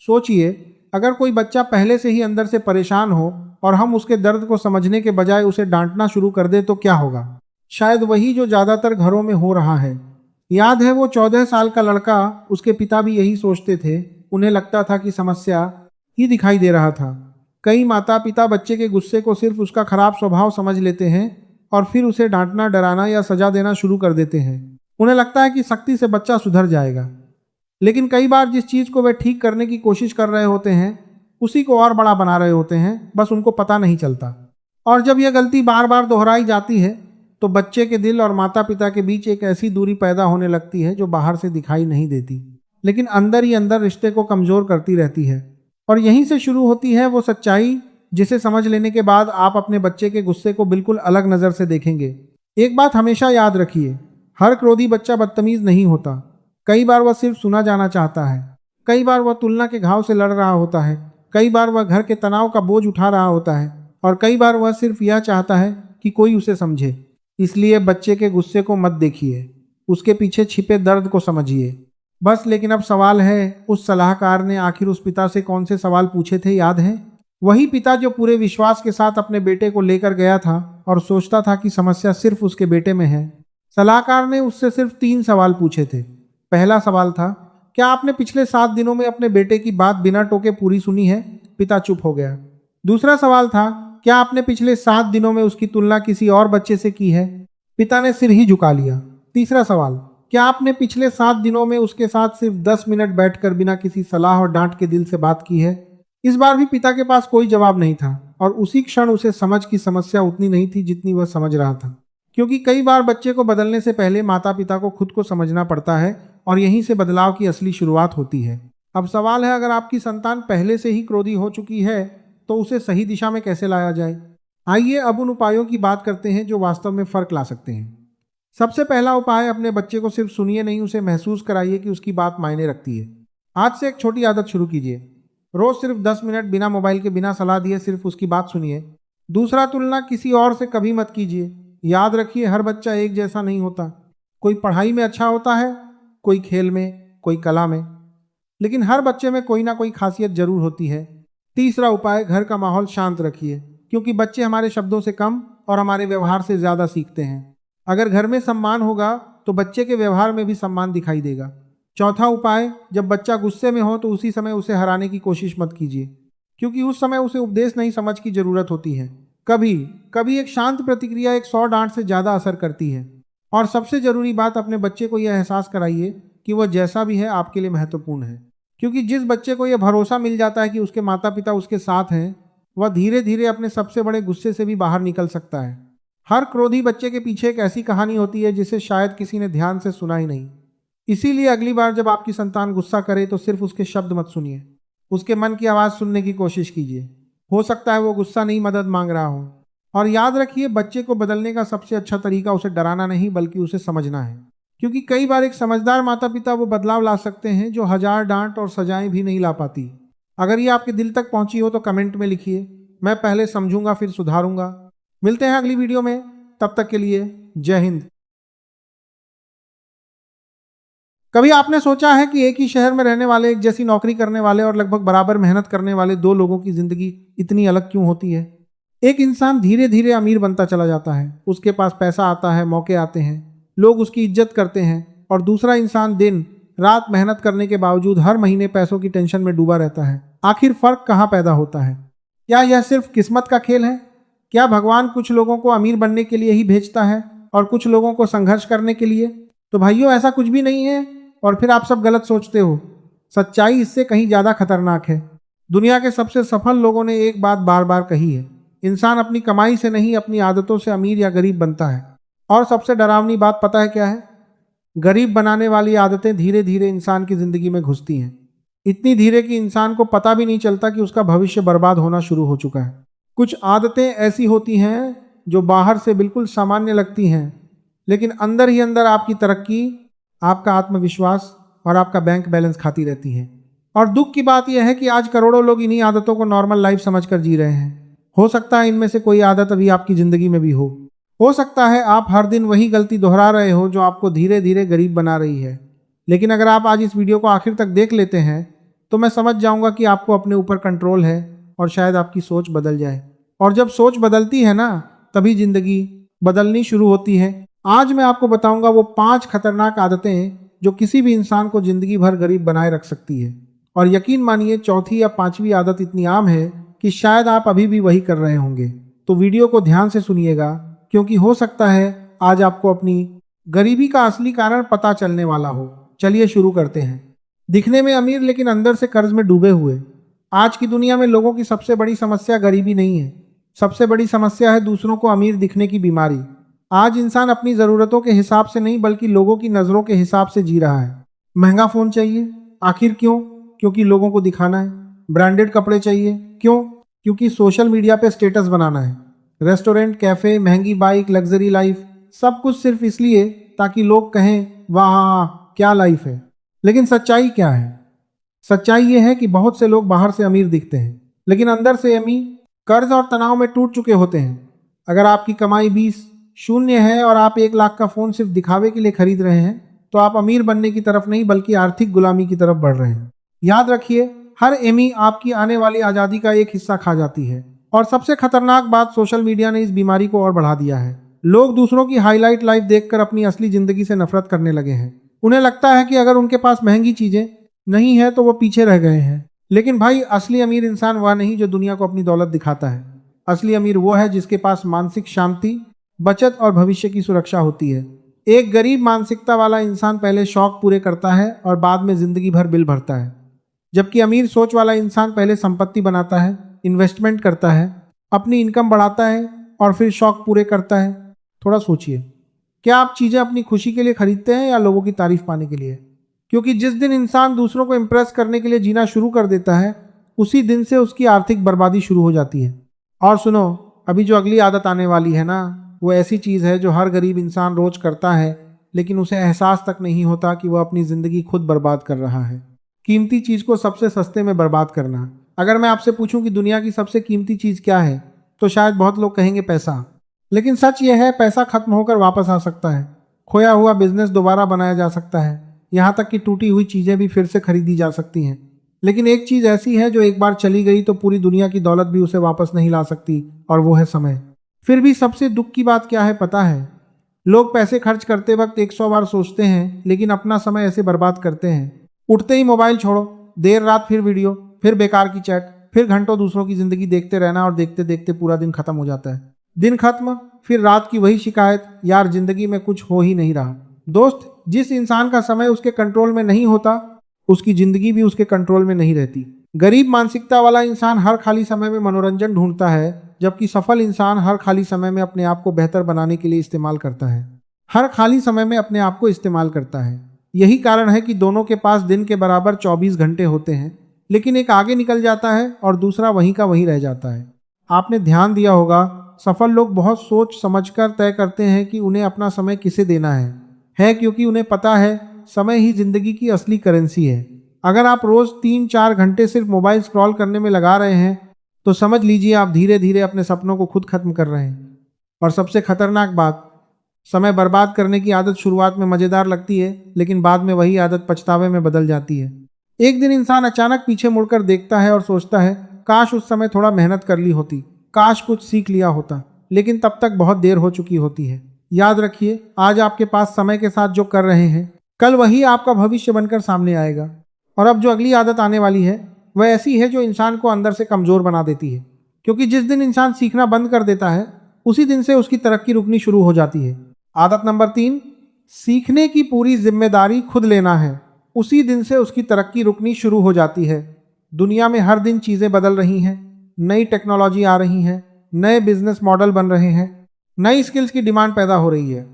सोचिए, अगर कोई बच्चा पहले से ही अंदर से परेशान हो और हम उसके दर्द को समझने के बजाय उसे डांटना शुरू कर दे तो क्या होगा? शायद वही जो ज्यादातर घरों में हो रहा है। याद है वो 14 साल का लड़का, उसके पिता भी यही सोचते थे। उन्हें लगता था कि समस्या ही दिखाई दे रहा था। कई माता पिता बच्चे के गुस्से को सिर्फ उसका खराब स्वभाव समझ लेते हैं और फिर उसे डांटना, डराना या सजा देना शुरू कर देते हैं। उन्हें लगता है कि सख्ती से बच्चा सुधर जाएगा। लेकिन कई बार जिस चीज को वे ठीक करने की कोशिश कर रहे होते हैं उसी को और बड़ा बना रहे होते हैं, बस उनको पता नहीं चलता। और जब यह गलती बार बार दोहराई जाती है तो बच्चे के दिल और माता पिता के बीच एक ऐसी दूरी पैदा होने लगती है जो बाहर से दिखाई नहीं देती, लेकिन अंदर ही अंदर रिश्ते को कमजोर करती रहती है। और यहीं से शुरू होती है वो सच्चाई जिसे समझ लेने के बाद आप अपने बच्चे के गुस्से को बिल्कुल अलग नजर से देखेंगे। एक बात हमेशा याद रखिए, हर क्रोधी बच्चा बदतमीज नहीं होता। कई बार वह सिर्फ सुना जाना चाहता है, कई बार वह तुलना के घाव से लड़ रहा होता है, कई बार वह घर के तनाव का बोझ उठा रहा होता है और कई बार वह सिर्फ यह चाहता है कि कोई उसे समझे। इसलिए बच्चे के गुस्से को मत देखिए, उसके पीछे छिपे दर्द को समझिए बस। लेकिन अब सवाल है, उस सलाहकार ने आखिर उस पिता से कौन से सवाल पूछे थे, याद है? वही पिता जो पूरे विश्वास के साथ अपने बेटे को लेकर गया था और सोचता था कि समस्या सिर्फ उसके बेटे में है। सलाहकार ने उससे सिर्फ 3 सवाल पूछे थे। पहला सवाल था, क्या आपने पिछले 7 दिनों में अपने बेटे की बात बिना टोके पूरी सुनी है? पिता चुप हो गया। दूसरा सवाल था, क्या आपने पिछले 7 दिनों में उसकी तुलना किसी और बच्चे से की है? पिता ने सिर ही झुका लिया। तीसरा सवाल, क्या आपने पिछले 7 दिनों में उसके साथ सिर्फ 10 मिनट बैठकर बिना किसी सलाह और डांट के दिल से बात की है? इस बार भी पिता के पास कोई जवाब नहीं था और उसी क्षण उसे समझ की समस्या उतनी नहीं थी जितनी वह समझ रहा था। क्योंकि कई बार बच्चे को बदलने से पहले माता पिता को खुद को समझना पड़ता है और यहीं से बदलाव की असली शुरुआत होती है। अब सवाल है, अगर आपकी संतान पहले से ही क्रोधी हो चुकी है तो उसे सही दिशा में कैसे लाया जाए? आइए अब उन उपायों की बात करते हैं जो वास्तव में फर्क ला सकते हैं। सबसे पहला उपाय, अपने बच्चे को सिर्फ सुनिए नहीं, उसे महसूस कराइए कि उसकी बात मायने रखती है। आज से एक छोटी आदत शुरू कीजिए। रोज सिर्फ 10 मिनट बिना मोबाइल के, बिना सलाह दिए सिर्फ उसकी बात सुनिए। दूसरा, तुलना किसी और से कभी मत कीजिए। याद रखिए, हर बच्चा एक जैसा नहीं होता। कोई पढ़ाई में अच्छा होता है, कोई खेल में, कोई कला में, लेकिन हर बच्चे में कोई ना कोई खासियत जरूर होती है। तीसरा उपाय, घर का माहौल शांत रखिए, क्योंकि बच्चे हमारे शब्दों से कम और हमारे व्यवहार से ज्यादा सीखते हैं। अगर घर में सम्मान होगा तो बच्चे के व्यवहार में भी सम्मान दिखाई देगा। चौथा उपाय, जब बच्चा गुस्से में हो तो उसी समय उसे हराने की कोशिश मत कीजिए, क्योंकि उस समय उसे उपदेश नहीं समझ की जरूरत होती है। कभी कभी एक शांत प्रतिक्रिया 100 डांट से ज्यादा असर करती है। और सबसे जरूरी बात, अपने बच्चे को यह एहसास कराइए कि वह जैसा भी है आपके लिए महत्वपूर्ण है। क्योंकि जिस बच्चे को यह भरोसा मिल जाता है कि उसके माता पिता उसके साथ हैं, वह धीरे धीरे अपने सबसे बड़े गुस्से से भी बाहर निकल सकता है। हर क्रोधी बच्चे के पीछे एक ऐसी कहानी होती है जिसे शायद किसी ने ध्यान से सुना ही नहीं। इसीलिए अगली बार जब आपकी संतान गुस्सा करे तो सिर्फ उसके शब्द मत सुनिए, उसके मन की आवाज़ सुनने की कोशिश कीजिए। हो सकता है वो गुस्सा नहीं, मदद मांग रहा हो। और याद रखिए, बच्चे को बदलने का सबसे अच्छा तरीका उसे डराना नहीं बल्कि उसे समझना है। क्योंकि कई बार एक समझदार माता पिता वो बदलाव ला सकते हैं जो 1000 डांट और सजाएं भी नहीं ला पाती। अगर ये आपके दिल तक पहुंची हो तो कमेंट में लिखिए, मैं पहले समझूंगा फिर सुधारूंगा। मिलते हैं अगली वीडियो में, तब तक के लिए जय हिंद। कभी आपने सोचा है कि एक ही शहर में रहने वाले, एक जैसी नौकरी करने वाले और लगभग बराबर मेहनत करने वाले दो लोगों की जिंदगी इतनी अलग क्यों होती है? एक इंसान धीरे धीरे अमीर बनता चला जाता है, उसके पास पैसा आता है, मौके आते हैं, लोग उसकी इज्जत करते हैं। और दूसरा इंसान दिन रात मेहनत करने के बावजूद हर महीने पैसों की टेंशन में डूबा रहता है। आखिर फर्क कहाँ पैदा होता है? क्या यह सिर्फ किस्मत का खेल है? क्या भगवान कुछ लोगों को अमीर बनने के लिए ही भेजता है और कुछ लोगों को संघर्ष करने के लिए? तो भाइयों, ऐसा कुछ भी नहीं है और फिर आप सब गलत सोचते हो। सच्चाई इससे कहीं ज्यादा खतरनाक है। दुनिया के सबसे सफल लोगों ने एक बात बार बार कही है, इंसान अपनी कमाई से नहीं अपनी आदतों से अमीर या गरीब बनता है। और सबसे डरावनी बात पता है क्या है? गरीब बनाने वाली आदतें धीरे धीरे इंसान की जिंदगी में घुसती हैं, इतनी धीरे कि इंसान को पता भी नहीं चलता कि उसका भविष्य बर्बाद होना शुरू हो चुका है। कुछ आदतें ऐसी होती हैं जो बाहर से बिल्कुल सामान्य लगती हैं, लेकिन अंदर ही अंदर आपकी तरक्की, आपका आत्मविश्वास और आपका बैंक बैलेंस खाती रहती हैं। और दुख की बात यह है कि आज करोड़ों लोग इन्हीं आदतों को नॉर्मल लाइफ समझकर जी रहे हैं। हो सकता है इनमें से कोई आदत अभी आपकी जिंदगी में भी हो सकता है आप हर दिन वही गलती दोहरा रहे हो जो आपको धीरे धीरे गरीब बना रही है। लेकिन अगर आप आज इस वीडियो को आखिर तक देख लेते हैं तो मैं समझ जाऊंगा कि आपको अपने ऊपर कंट्रोल है और शायद आपकी सोच बदल जाए। और जब सोच बदलती है ना, तभी जिंदगी बदलनी शुरू होती है। आज मैं आपको बताऊंगा वो 5 खतरनाक आदतें जो किसी भी इंसान को जिंदगी भर गरीब बनाए रख सकती है। और यकीन मानिए, चौथी या 5वीं आदत इतनी आम है कि शायद आप अभी भी वही कर रहे होंगे। तो वीडियो को ध्यान से सुनिएगा, क्योंकि हो सकता है आज आपको अपनी गरीबी का असली कारण पता चलने वाला हो। चलिए शुरू करते हैं। दिखने में अमीर लेकिन अंदर से कर्ज में डूबे हुए। आज की दुनिया में लोगों की सबसे बड़ी समस्या गरीबी नहीं है, सबसे बड़ी समस्या है दूसरों को अमीर दिखने की बीमारी। आज इंसान अपनी ज़रूरतों के हिसाब से नहीं बल्कि लोगों की नज़रों के हिसाब से जी रहा है। महंगा फ़ोन चाहिए, आखिर क्यों? क्योंकि लोगों को दिखाना है। ब्रांडेड कपड़े चाहिए, क्यों? क्योंकि सोशल मीडिया पे स्टेटस बनाना है। रेस्टोरेंट, कैफ़े, महंगी बाइक, लग्जरी लाइफ, सब कुछ सिर्फ इसलिए ताकि लोग कहें वाह क्या लाइफ है। लेकिन सच्चाई क्या है? सच्चाई ये है कि बहुत से लोग बाहर से अमीर दिखते हैं लेकिन अंदर से अमीर, कर्ज और तनाव में टूट चुके होते हैं। अगर आपकी कमाई 20 शून्य है और आप 1 लाख का फ़ोन सिर्फ दिखावे के लिए खरीद रहे हैं तो आप अमीर बनने की तरफ नहीं बल्कि आर्थिक गुलामी की तरफ बढ़ रहे हैं। याद रखिए, हर एमी आपकी आने वाली आज़ादी का एक हिस्सा खा जाती है। और सबसे खतरनाक बात, सोशल मीडिया ने इस बीमारी को और बढ़ा दिया है। लोग दूसरों की हाईलाइट लाइफ देखकर अपनी असली जिंदगी से नफरत करने लगे हैं। उन्हें लगता है कि अगर उनके पास महंगी चीजें नहीं है तो वो पीछे रह गए हैं। लेकिन भाई, असली अमीर इंसान वह नहीं जो दुनिया को अपनी दौलत दिखाता है। असली अमीर वो है जिसके पास मानसिक शांति, बचत और भविष्य की सुरक्षा होती है। एक गरीब मानसिकता वाला इंसान पहले शौक पूरे करता है और बाद में जिंदगी भर बिल भरता है, जबकि अमीर सोच वाला इंसान पहले संपत्ति बनाता है, इन्वेस्टमेंट करता है, अपनी इनकम बढ़ाता है और फिर शौक पूरे करता है। थोड़ा सोचिए, क्या आप चीज़ें अपनी खुशी के लिए खरीदते हैं या लोगों की तारीफ पाने के लिए? क्योंकि जिस दिन इंसान दूसरों को इम्प्रेस करने के लिए जीना शुरू कर देता है, उसी दिन से उसकी आर्थिक बर्बादी शुरू हो जाती है। और सुनो, अभी जो अगली आदत आने वाली है ना, वो ऐसी चीज़ है जो हर गरीब इंसान रोज करता है, लेकिन उसे एहसास तक नहीं होता कि वह अपनी ज़िंदगी खुद बर्बाद कर रहा है। कीमती चीज़ को सबसे सस्ते में बर्बाद करना। अगर मैं आपसे पूछूं कि दुनिया की सबसे कीमती चीज़ क्या है, तो शायद बहुत लोग कहेंगे पैसा। लेकिन सच यह है, पैसा खत्म होकर वापस आ सकता है, खोया हुआ बिजनेस दोबारा बनाया जा सकता है, यहाँ तक कि टूटी हुई चीज़ें भी फिर से खरीदी जा सकती हैं। लेकिन एक चीज़ ऐसी है जो एक बार चली गई तो पूरी दुनिया की दौलत भी उसे वापस नहीं ला सकती, और वो है समय। फिर भी सबसे दुख की बात क्या है पता है? लोग पैसे खर्च करते वक्त 100 बार सोचते हैं, लेकिन अपना समय ऐसे बर्बाद करते हैं। उठते ही मोबाइल छोड़ो, देर रात फिर वीडियो, फिर बेकार की चैट, फिर घंटों दूसरों की जिंदगी देखते रहना, और देखते देखते पूरा दिन खत्म हो जाता है। दिन खत्म, फिर रात की वही शिकायत, यार जिंदगी में कुछ हो ही नहीं रहा। दोस्त, जिस इंसान का समय उसके कंट्रोल में नहीं होता, उसकी जिंदगी भी उसके कंट्रोल में नहीं रहती। गरीब मानसिकता वाला इंसान हर खाली समय में मनोरंजन ढूंढता है, जबकि सफल इंसान हर खाली समय में अपने आप को बेहतर बनाने के लिए इस्तेमाल करता है। हर खाली समय में अपने आप को इस्तेमाल करता है। यही कारण है कि दोनों के पास दिन के बराबर 24 घंटे होते हैं, लेकिन एक आगे निकल जाता है और दूसरा वहीं का वहीं रह जाता है। आपने ध्यान दिया होगा, सफल लोग बहुत सोच समझकर तय करते हैं कि उन्हें अपना समय किसे देना है क्योंकि उन्हें पता है समय ही जिंदगी की असली करेंसी है। अगर आप रोज 3-4 घंटे सिर्फ मोबाइल स्क्रॉल करने में लगा रहे हैं, तो समझ लीजिए आप धीरे धीरे अपने सपनों को खुद खत्म कर रहे हैं। और सबसे खतरनाक बात, समय बर्बाद करने की आदत शुरुआत में मजेदार लगती है, लेकिन बाद में वही आदत पछतावे में बदल जाती है। एक दिन इंसान अचानक पीछे मुड़कर देखता है और सोचता है, काश उस समय थोड़ा मेहनत कर ली होती, काश कुछ सीख लिया होता, लेकिन तब तक बहुत देर हो चुकी होती है। याद रखिए, आज आपके पास समय के साथ जो कर रहे हैं, कल वही आपका भविष्य बनकर सामने आएगा। और अब जो अगली आदत आने वाली है, वह ऐसी है जो इंसान को अंदर से कमजोर बना देती है। क्योंकि जिस दिन इंसान सीखना बंद कर देता है, उसी दिन से उसकी तरक्की रुकनी शुरू हो जाती है। आदत नंबर 3, सीखने की पूरी जिम्मेदारी खुद लेना है। उसी दिन से उसकी तरक्की रुकनी शुरू हो जाती है। दुनिया में हर दिन चीज़ें बदल रही हैं, नई टेक्नोलॉजी आ रही है, नए बिजनेस मॉडल बन रहे हैं, नई स्किल्स की डिमांड पैदा हो रही है,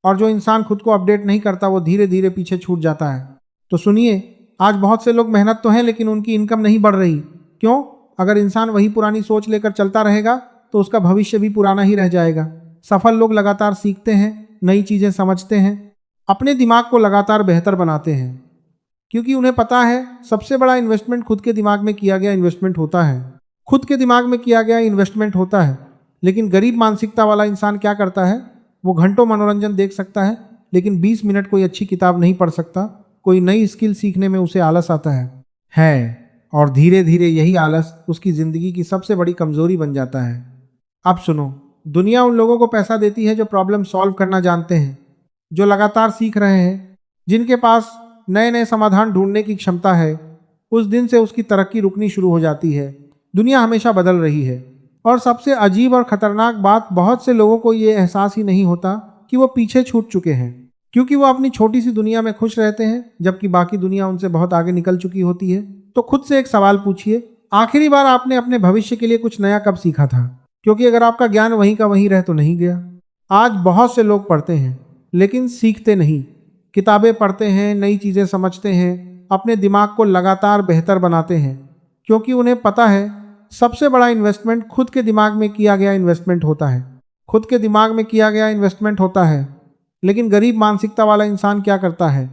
और जो इंसान खुद को अपडेट नहीं करता वो धीरे धीरे पीछे छूट जाता है। तो सुनिए, आज बहुत से लोग मेहनत तो हैं, लेकिन उनकी इनकम नहीं बढ़ रही। क्यों? अगर इंसान वही पुरानी सोच लेकर चलता रहेगा, तो उसका भविष्य भी पुराना ही रह जाएगा। सफल लोग लगातार सीखते हैं, नई चीज़ें समझते हैं, अपने दिमाग को लगातार बेहतर बनाते हैं, क्योंकि उन्हें पता है सबसे बड़ा इन्वेस्टमेंट खुद के दिमाग में किया गया इन्वेस्टमेंट होता है। खुद के दिमाग में किया गया इन्वेस्टमेंट होता है। लेकिन गरीब मानसिकता वाला इंसान क्या करता है? वो घंटों मनोरंजन देख सकता है, लेकिन 20 मिनट कोई अच्छी किताब नहीं पढ़ सकता। कोई नई स्किल सीखने में उसे आलस आता है और धीरे धीरे यही आलस उसकी ज़िंदगी की सबसे बड़ी कमज़ोरी बन जाता है। अब सुनो, दुनिया उन लोगों को पैसा देती है जो प्रॉब्लम सॉल्व करना जानते हैं, जो लगातार सीख रहे हैं, जिनके पास नए नए समाधान ढूंढने की क्षमता है। उस दिन से उसकी तरक्की रुकनी शुरू हो जाती है। दुनिया हमेशा बदल रही है, और सबसे अजीब और ख़तरनाक बात, बहुत से लोगों को ये एहसास ही नहीं होता कि वो पीछे छूट चुके हैं, क्योंकि वो अपनी छोटी सी दुनिया में खुश रहते हैं, जबकि बाकी दुनिया उनसे बहुत आगे निकल चुकी होती है। तो खुद से एक सवाल पूछिए, आखिरी बार आपने अपने भविष्य के लिए कुछ नया कब सीखा था? क्योंकि अगर आपका ज्ञान वहीं का वहीं रह तो नहीं गया। आज बहुत से लोग पढ़ते हैं, लेकिन सीखते नहीं। किताबें पढ़ते हैं, नई चीज़ें समझते हैं, अपने दिमाग को लगातार बेहतर बनाते हैं, क्योंकि उन्हें पता है सबसे बड़ा इन्वेस्टमेंट खुद के दिमाग में किया गया इन्वेस्टमेंट होता है। खुद के दिमाग में किया गया इन्वेस्टमेंट होता है। लेकिन गरीब मानसिकता वाला इंसान क्या करता है?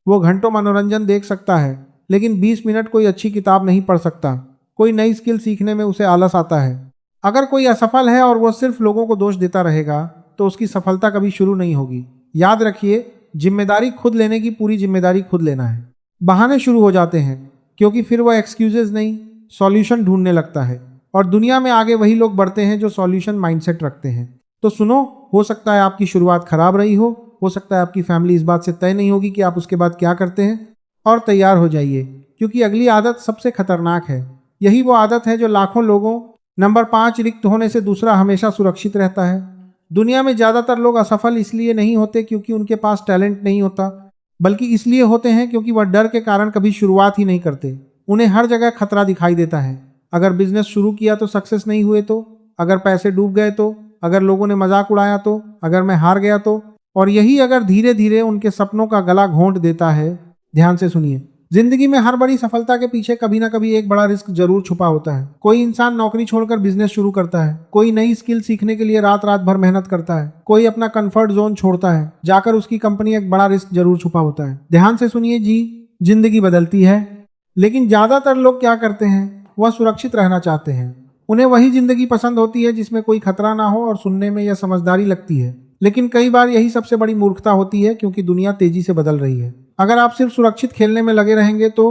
वो घंटों मनोरंजन देख सकता है, लेकिन 20 मिनट कोई अच्छी किताब नहीं पढ़ सकता। कोई नई स्किल सीखने में उसे आलस आता है। अगर कोई असफल है और वो सिर्फ लोगों को दोष देता रहेगा, तो उसकी सफलता कभी शुरू नहीं होगी। याद रखिए, जिम्मेदारी खुद लेने की पूरी जिम्मेदारी खुद लेना है। बहाने शुरू हो जाते हैं, क्योंकि फिर वो एक्सक्यूजेज नहीं, सॉल्यूशन ढूंढने लगता है, और दुनिया में आगे वही लोग बढ़ते हैं जो सॉल्यूशन माइंडसेट रखते हैं। तो सुनो, हो सकता है आपकी शुरुआत खराब रही हो सकता है आपकी फैमिली इस बात से तय नहीं होगी कि आप उसके बाद क्या करते हैं, और तैयार हो जाइए, क्योंकि अगली आदत सबसे खतरनाक है। यही वो आदत है जो लाखों लोगों नंबर 5, रिक्त होने से दूसरा हमेशा सुरक्षित रहता है। दुनिया में ज्यादातर लोग असफल इसलिए नहीं होते क्योंकि उनके पास टैलेंट नहीं होता, बल्कि इसलिए होते हैं क्योंकि वह डर के कारण कभी शुरुआत ही नहीं करते। उन्हें हर जगह खतरा दिखाई देता है। अगर बिजनेस शुरू किया तो सक्सेस नहीं हुए तो, अगर पैसे डूब गए तो, अगर लोगों ने मजाक उड़ाया तो, अगर मैं हार गया तो, और यही अगर धीरे धीरे उनके सपनों का गला घोंट देता है। ध्यान से सुनिए, जिंदगी में हर बड़ी सफलता के पीछे कभी ना कभी एक बड़ा रिस्क जरूर छुपा होता है। कोई इंसान नौकरी छोड़कर बिजनेस शुरू करता है, कोई नई स्किल सीखने के लिए रात रात भर मेहनत करता है, कोई अपना कंफर्ट जोन छोड़ता है, जाकर उसकी कंपनी। एक बड़ा रिस्क जरूर छुपा होता है। ध्यान से सुनिए जी, जिंदगी बदलती है, लेकिन ज्यादातर लोग क्या करते हैं, वह सुरक्षित रहना चाहते हैं। उन्हें वही जिंदगी पसंद होती है जिसमें कोई खतरा ना हो और सुनने में यह समझदारी लगती है। लेकिन कई बार यही सबसे बड़ी मूर्खता होती है, क्योंकि दुनिया तेजी से बदल रही है। अगर आप सिर्फ सुरक्षित खेलने में लगे रहेंगे तो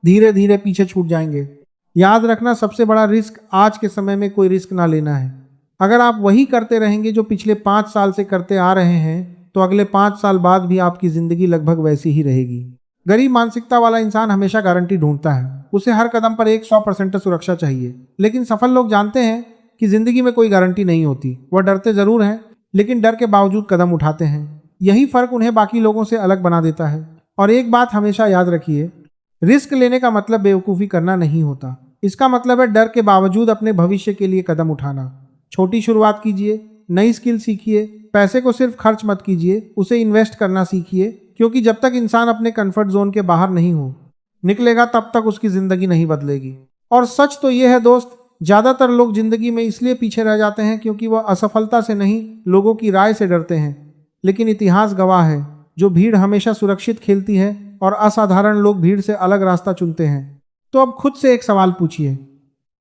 धीरे धीरे पीछे छूट जाएंगे। याद रखना, सबसे बड़ा रिस्क आज के समय में कोई रिस्क ना लेना है। अगर आप वही करते रहेंगे जो पिछले 5 साल से करते आ रहे हैं, तो अगले 5 साल बाद भी आपकी जिंदगी लगभग वैसी ही रहेगी। गरीब मानसिकता वाला इंसान हमेशा गारंटी ढूंढता है। उसे हर कदम पर 100% सुरक्षा चाहिए। लेकिन सफल लोग जानते हैं कि जिंदगी में कोई गारंटी नहीं होती। वह डरते जरूर हैं, लेकिन डर के बावजूद कदम उठाते हैं। यही फर्क उन्हें बाकी लोगों से अलग बना देता है। और एक बात हमेशा याद रखिए, रिस्क लेने का मतलब बेवकूफ़ी करना नहीं होता। इसका मतलब है डर के बावजूद अपने भविष्य के लिए कदम उठाना। छोटी शुरुआत कीजिए, नई स्किल सीखिए, पैसे को सिर्फ खर्च मत कीजिए, उसे इन्वेस्ट करना सीखिए। क्योंकि जब तक इंसान अपने कंफर्ट जोन के बाहर नहीं हो निकलेगा, तब तक उसकी जिंदगी नहीं बदलेगी। और सच तो यह है दोस्त, ज्यादातर लोग जिंदगी में इसलिए पीछे रह जाते हैं क्योंकि वह असफलता से नहीं, लोगों की राय से डरते हैं। लेकिन इतिहास गवाह है, जो भीड़ हमेशा सुरक्षित खेलती है और असाधारण लोग भीड़ से अलग रास्ता चुनते हैं। तो अब खुद से एक सवाल पूछिए,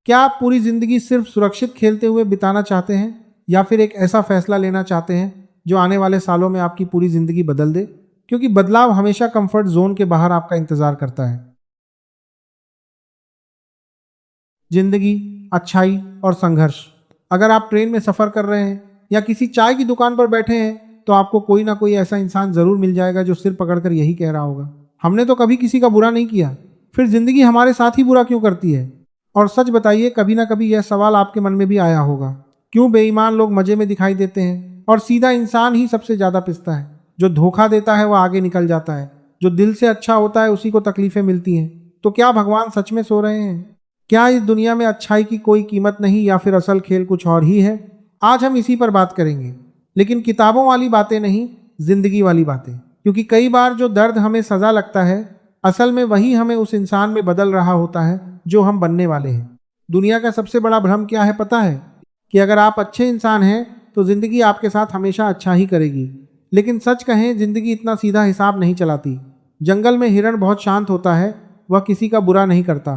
क्या आप पूरी जिंदगी सिर्फ सुरक्षित खेलते हुए बिताना चाहते हैं, या फिर एक ऐसा फैसला लेना चाहते हैं जो आने वाले सालों में आपकी पूरी जिंदगी बदल दे? क्योंकि बदलाव हमेशा कंफर्ट जोन के बाहर आपका इंतजार करता है। जिंदगी, अच्छाई और संघर्ष। अगर आप ट्रेन में सफर कर रहे हैं या किसी चाय की दुकान पर बैठे हैं, तो आपको कोई ना कोई ऐसा इंसान जरूर मिल जाएगा जो सिर पकड़कर यही कह रहा होगा, हमने तो कभी किसी का बुरा नहीं किया, फिर जिंदगी हमारे साथ ही बुरा क्यों करती है? और सच बताइए, कभी ना कभी यह सवाल आपके मन में भी आया होगा, क्यों बेईमान लोग मजे में दिखाई देते हैं और सीधा इंसान ही सबसे ज्यादा पिसता है? जो धोखा देता है वह आगे निकल जाता है, जो दिल से अच्छा होता है उसी को तकलीफें मिलती हैं। तो क्या भगवान सच में सो रहे हैं? क्या इस दुनिया में अच्छाई की कोई कीमत नहीं, या फिर असल खेल कुछ और ही है? आज हम इसी पर बात करेंगे, लेकिन किताबों वाली बातें नहीं, जिंदगी वाली बातें। क्योंकि कई बार जो दर्द हमें सजा लगता है, असल में वही हमें उस इंसान में बदल रहा होता है जो हम बनने वाले हैं। दुनिया का सबसे बड़ा भ्रम क्या है पता है? कि अगर आप अच्छे इंसान हैं तो जिंदगी आपके साथ हमेशा अच्छा ही करेगी। लेकिन सच कहें, जिंदगी इतना सीधा हिसाब नहीं चलाती। जंगल में हिरण बहुत शांत होता है, वह किसी का बुरा नहीं करता,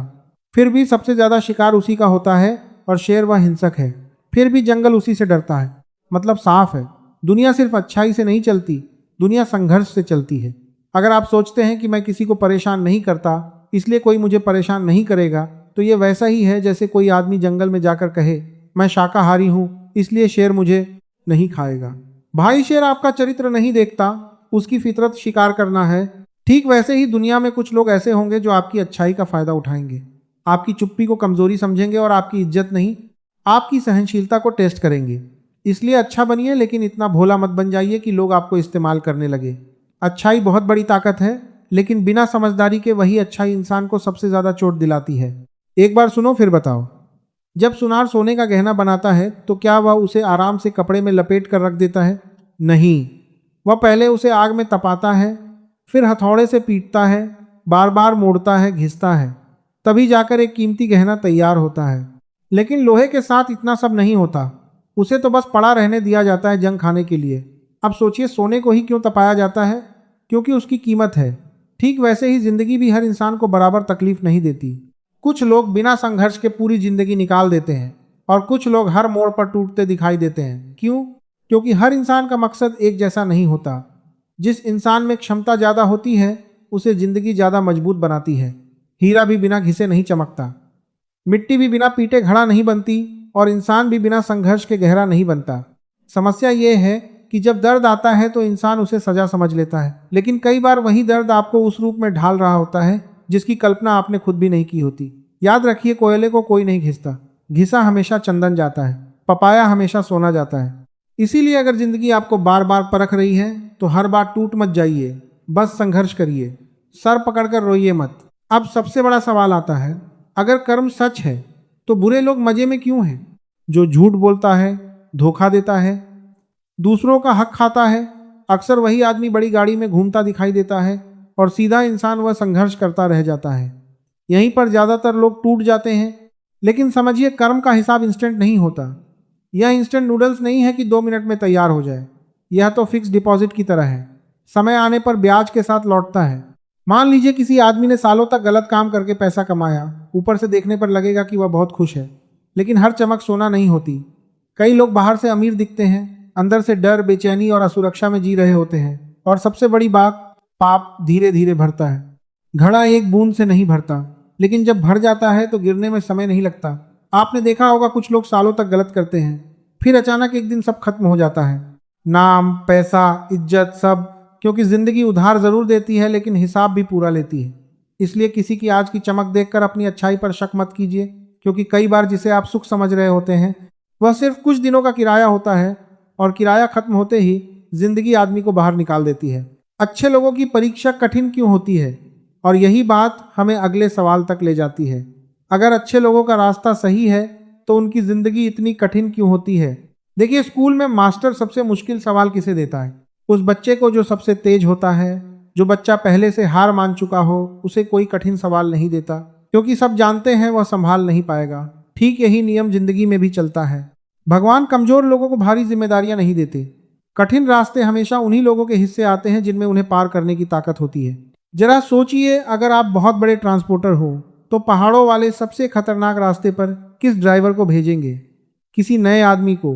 फिर भी सबसे ज्यादा शिकार उसी का होता है, और शेर वह हिंसक है, फिर भी जंगल उसी से डरता है। मतलब साफ है, दुनिया सिर्फ अच्छाई से नहीं चलती, दुनिया संघर्ष से चलती है। अगर आप सोचते हैं कि मैं किसी को परेशान नहीं करता इसलिए कोई मुझे परेशान नहीं करेगा, तो ये वैसा ही है जैसे कोई आदमी जंगल में जाकर कहे, मैं शाकाहारी हूं इसलिए शेर मुझे नहीं खाएगा। भाई, शेर आपका चरित्र नहीं देखता, उसकी फितरत शिकार करना है। ठीक वैसे ही दुनिया में कुछ लोग ऐसे होंगे जो आपकी अच्छाई का फायदा उठाएंगे, आपकी चुप्पी को कमजोरी समझेंगे और आपकी इज्जत नहीं, आपकी सहनशीलता को टेस्ट करेंगे। इसलिए अच्छा बनिए, लेकिन इतना भोला मत बन जाइए कि लोग आपको इस्तेमाल करने लगे। अच्छाई बहुत बड़ी ताकत है, लेकिन बिना समझदारी के वही अच्छाई इंसान को सबसे ज्यादा चोट दिलाती है। एक बार सुनो फिर बताओ। जब सुनार सोने का गहना बनाता है तो क्या वह उसे आराम से कपड़े में लपेट कर रख देता है? नहीं, वह पहले उसे आग में तपाता है, फिर हथौड़े से पीटता है, बार बार मोड़ता है, घिसता है, तभी जाकर एक कीमती गहना तैयार होता है। लेकिन लोहे के साथ इतना सब नहीं होता, उसे तो बस पड़ा रहने दिया जाता है जंग खाने के लिए। अब सोचिए, सोने को ही क्यों तपाया जाता है? क्योंकि उसकी कीमत है। ठीक वैसे ही जिंदगी भी हर इंसान को बराबर तकलीफ नहीं देती। कुछ लोग बिना संघर्ष के पूरी जिंदगी निकाल देते हैं, और कुछ लोग हर मोड़ पर टूटते दिखाई देते हैं। क्यों? क्योंकि हर इंसान का मकसद एक जैसा नहीं होता। जिस इंसान में क्षमता ज्यादा होती है उसे जिंदगी ज्यादा मजबूत बनाती है। हीरा भी बिना घिसे नहीं चमकता, मिट्टी भी बिना पीटे घड़ा नहीं बनती, और इंसान भी बिना संघर्ष के गहरा नहीं बनता। समस्या यह है कि जब दर्द आता है तो इंसान उसे सजा समझ लेता है, लेकिन कई बार वही दर्द आपको उस रूप में ढाल रहा होता है जिसकी कल्पना आपने खुद भी नहीं की होती। याद रखिए, कोयले को कोई नहीं घिसता, घिसा हमेशा चंदन जाता है, पपाया हमेशा सोना जाता है। इसीलिए अगर जिंदगी आपको बार बार परख रही है तो हर बार टूट मत जाइए, बस संघर्ष करिए, सर पकड़कर रोइए मत। अब सबसे बड़ा सवाल आता है, अगर कर्म सच है तो बुरे लोग मजे में क्यों हैं? जो झूठ बोलता है, धोखा देता है, दूसरों का हक खाता है, अक्सर वही आदमी बड़ी गाड़ी में घूमता दिखाई देता है और सीधा इंसान वह संघर्ष करता रह जाता है। यहीं पर ज्यादातर लोग टूट जाते हैं। लेकिन समझिए, कर्म का हिसाब इंस्टेंट नहीं होता। यह इंस्टेंट नूडल्स नहीं है कि 2 मिनट में तैयार हो जाए। यह तो फिक्स डिपॉजिट की तरह है, समय आने पर ब्याज के साथ लौटता है। मान लीजिए किसी आदमी ने सालों तक गलत काम करके पैसा कमाया, ऊपर से देखने पर लगेगा कि वह बहुत खुश है, लेकिन हर चमक सोना नहीं होती। कई लोग बाहर से अमीर दिखते हैं, अंदर से डर, बेचैनी और असुरक्षा में जी रहे होते हैं। और सबसे बड़ी बात, पाप धीरे धीरे भरता है। घड़ा एक बूंद से नहीं भरता, लेकिन जब भर जाता है तो गिरने में समय नहीं लगता। आपने देखा होगा, कुछ लोग सालों तक गलत करते हैं, फिर अचानक एक दिन सब खत्म हो जाता है। नाम, पैसा, इज्जत, सब। क्योंकि जिंदगी उधार जरूर देती है, लेकिन हिसाब भी पूरा लेती है। इसलिए किसी की आज की चमक देखकर अपनी अच्छाई पर शक मत कीजिए, क्योंकि कई बार जिसे आप सुख समझ रहे होते हैं वह सिर्फ कुछ दिनों का किराया होता है, और किराया खत्म होते ही जिंदगी आदमी को बाहर निकाल देती है। अच्छे लोगों की परीक्षा कठिन क्यों होती है? और यही बात हमें अगले सवाल तक ले जाती है। अगर अच्छे लोगों का रास्ता सही है तो उनकी जिंदगी इतनी कठिन क्यों होती है? देखिए, स्कूल में मास्टर सबसे मुश्किल सवाल किसे देता है? उस बच्चे को जो सबसे तेज होता है। जो बच्चा पहले से हार मान चुका हो, उसे कोई कठिन सवाल नहीं देता, क्योंकि सब जानते हैं वह संभाल नहीं पाएगा। ठीक यही नियम जिंदगी में भी चलता है। भगवान कमजोर लोगों को भारी जिम्मेदारियां नहीं देते। कठिन रास्ते हमेशा उन्हीं लोगों के हिस्से आते हैं जिनमें उन्हें पार करने की ताकत होती है। जरा सोचिए, अगर आप बहुत बड़े ट्रांसपोर्टर हो तो पहाड़ों वाले सबसे खतरनाक रास्ते पर किस ड्राइवर को भेजेंगे? किसी नए आदमी को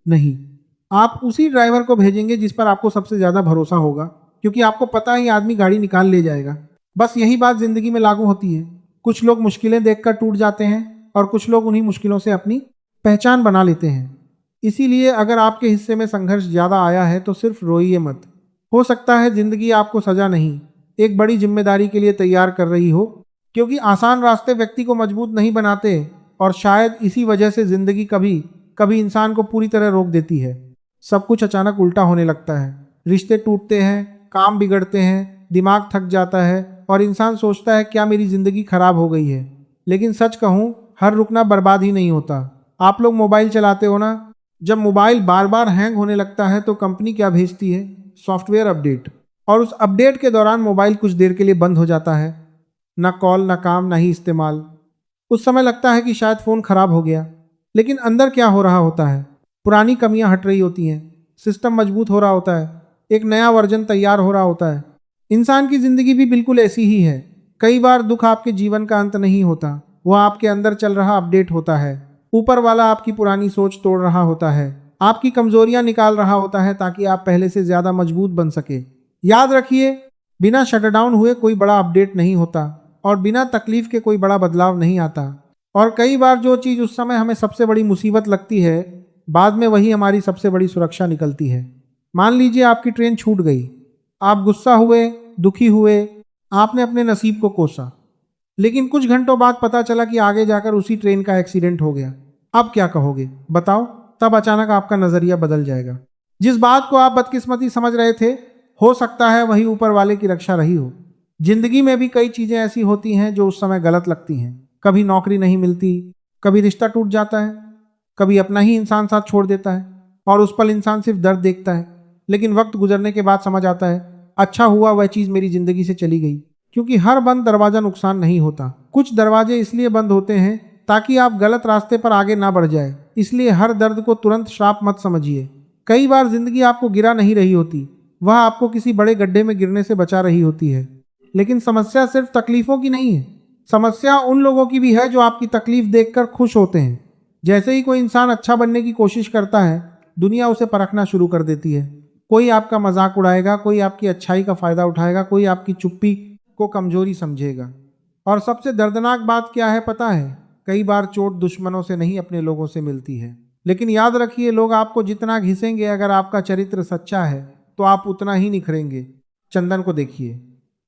नहीं, आप उसी ड्राइवर को भेजेंगे जिस पर आपको सबसे ज्यादा भरोसा होगा, क्योंकि आपको पता है ये आदमी गाड़ी निकाल ले जाएगा। बस यही बात जिंदगी में लागू होती है। कुछ लोग मुश्किलें देखकर टूट जाते हैं और कुछ लोग उन्हीं मुश्किलों से अपनी पहचान बना लेते हैं। इसीलिए अगर आपके हिस्से में संघर्ष ज्यादा आया है तो सिर्फ रोइए मत। हो सकता है जिंदगी आपको सजा नहीं, एक बड़ी जिम्मेदारी के लिए तैयार कर रही हो, क्योंकि आसान रास्ते व्यक्ति को मजबूत नहीं बनाते, और शायद इसी वजह से जिंदगी कभी कभी इंसान को पूरी तरह रोक देती है। सब कुछ अचानक उल्टा होने लगता है, रिश्ते टूटते हैं, काम बिगड़ते हैं, दिमाग थक जाता है और इंसान सोचता है क्या मेरी जिंदगी खराब हो गई है। लेकिन सच कहूं, हर रुकना बर्बाद ही नहीं होता। आप लोग मोबाइल चलाते हो ना, जब मोबाइल बार बार हैंग होने लगता है तो कंपनी क्या भेजती है? Software update. और उस अपडेट के दौरान मोबाइल कुछ देर के लिए बंद हो जाता है, ना कॉल, ना काम, ना ही इस्तेमाल। उस समय लगता है कि शायद फ़ोन खराब हो गया, लेकिन अंदर क्या हो रहा होता है? पुरानी कमियां हट रही होती हैं, सिस्टम मजबूत हो रहा होता है, एक नया वर्जन तैयार हो रहा होता है। इंसान की जिंदगी भी बिल्कुल ऐसी ही है। कई बार दुख आपके जीवन का अंत नहीं होता, वह आपके अंदर चल रहा अपडेट होता है। ऊपर वाला आपकी पुरानी सोच तोड़ रहा होता है, आपकी कमजोरियां निकाल रहा होता है, ताकि आप पहले से ज्यादा मजबूत बन सके। याद रखिए, बिना शटडाउन हुए कोई बड़ा अपडेट नहीं होता, और बिना तकलीफ के कोई बड़ा बदलाव नहीं आता। और कई बार जो चीज़ उस समय हमें सबसे बड़ी मुसीबत लगती है, बाद में वही हमारी सबसे बड़ी सुरक्षा निकलती है। मान लीजिए आपकी ट्रेन छूट गई, आप गुस्सा हुए, दुखी हुए, आपने अपने नसीब को कोसा, लेकिन कुछ घंटों बाद पता चला कि आगे जाकर उसी ट्रेन का एक्सीडेंट हो गया। अब क्या कहोगे बताओ? तब अचानक आपका नजरिया बदल जाएगा। जिस बात को आप बदकिस्मती समझ रहे थे, हो सकता है वही ऊपर वाले की रक्षा रही हो। जिंदगी में भी कई चीजें ऐसी होती हैं जो उस समय गलत लगती हैं। कभी नौकरी नहीं मिलती, कभी रिश्ता टूट जाता है, कभी अपना ही इंसान साथ छोड़ देता है, और उस पल इंसान सिर्फ दर्द देखता है। लेकिन वक्त गुजरने के बाद समझ आता है, अच्छा हुआ वह चीज मेरी जिंदगी से चली गई। क्योंकि हर बंद दरवाजा नुकसान नहीं होता। कुछ दरवाजे इसलिए बंद होते हैं ताकि आप गलत रास्ते पर आगे ना बढ़ जाए। इसलिए हर दर्द को तुरंत श्राप मत समझिए। कई बार जिंदगी आपको गिरा नहीं रही होती, वह आपको किसी बड़े गड्ढे में गिरने से बचा रही होती है। लेकिन समस्या सिर्फ तकलीफों की नहीं है, समस्या उन लोगों की भी है जो आपकी तकलीफ देखकर खुश होते हैं। जैसे ही कोई इंसान अच्छा बनने की कोशिश करता है, दुनिया उसे परखना शुरू कर देती है। कोई आपका मजाक उड़ाएगा, कोई आपकी अच्छाई का फायदा उठाएगा, कोई आपकी चुप्पी को कमजोरी समझेगा। और सबसे दर्दनाक बात क्या है पता है? कई बार चोट दुश्मनों से नहीं, अपने लोगों से मिलती है। लेकिन याद रखिए, लोग आपको जितना घिसेंगे, अगर आपका चरित्र सच्चा है तो आप उतना ही निखरेंगे। चंदन को देखिए,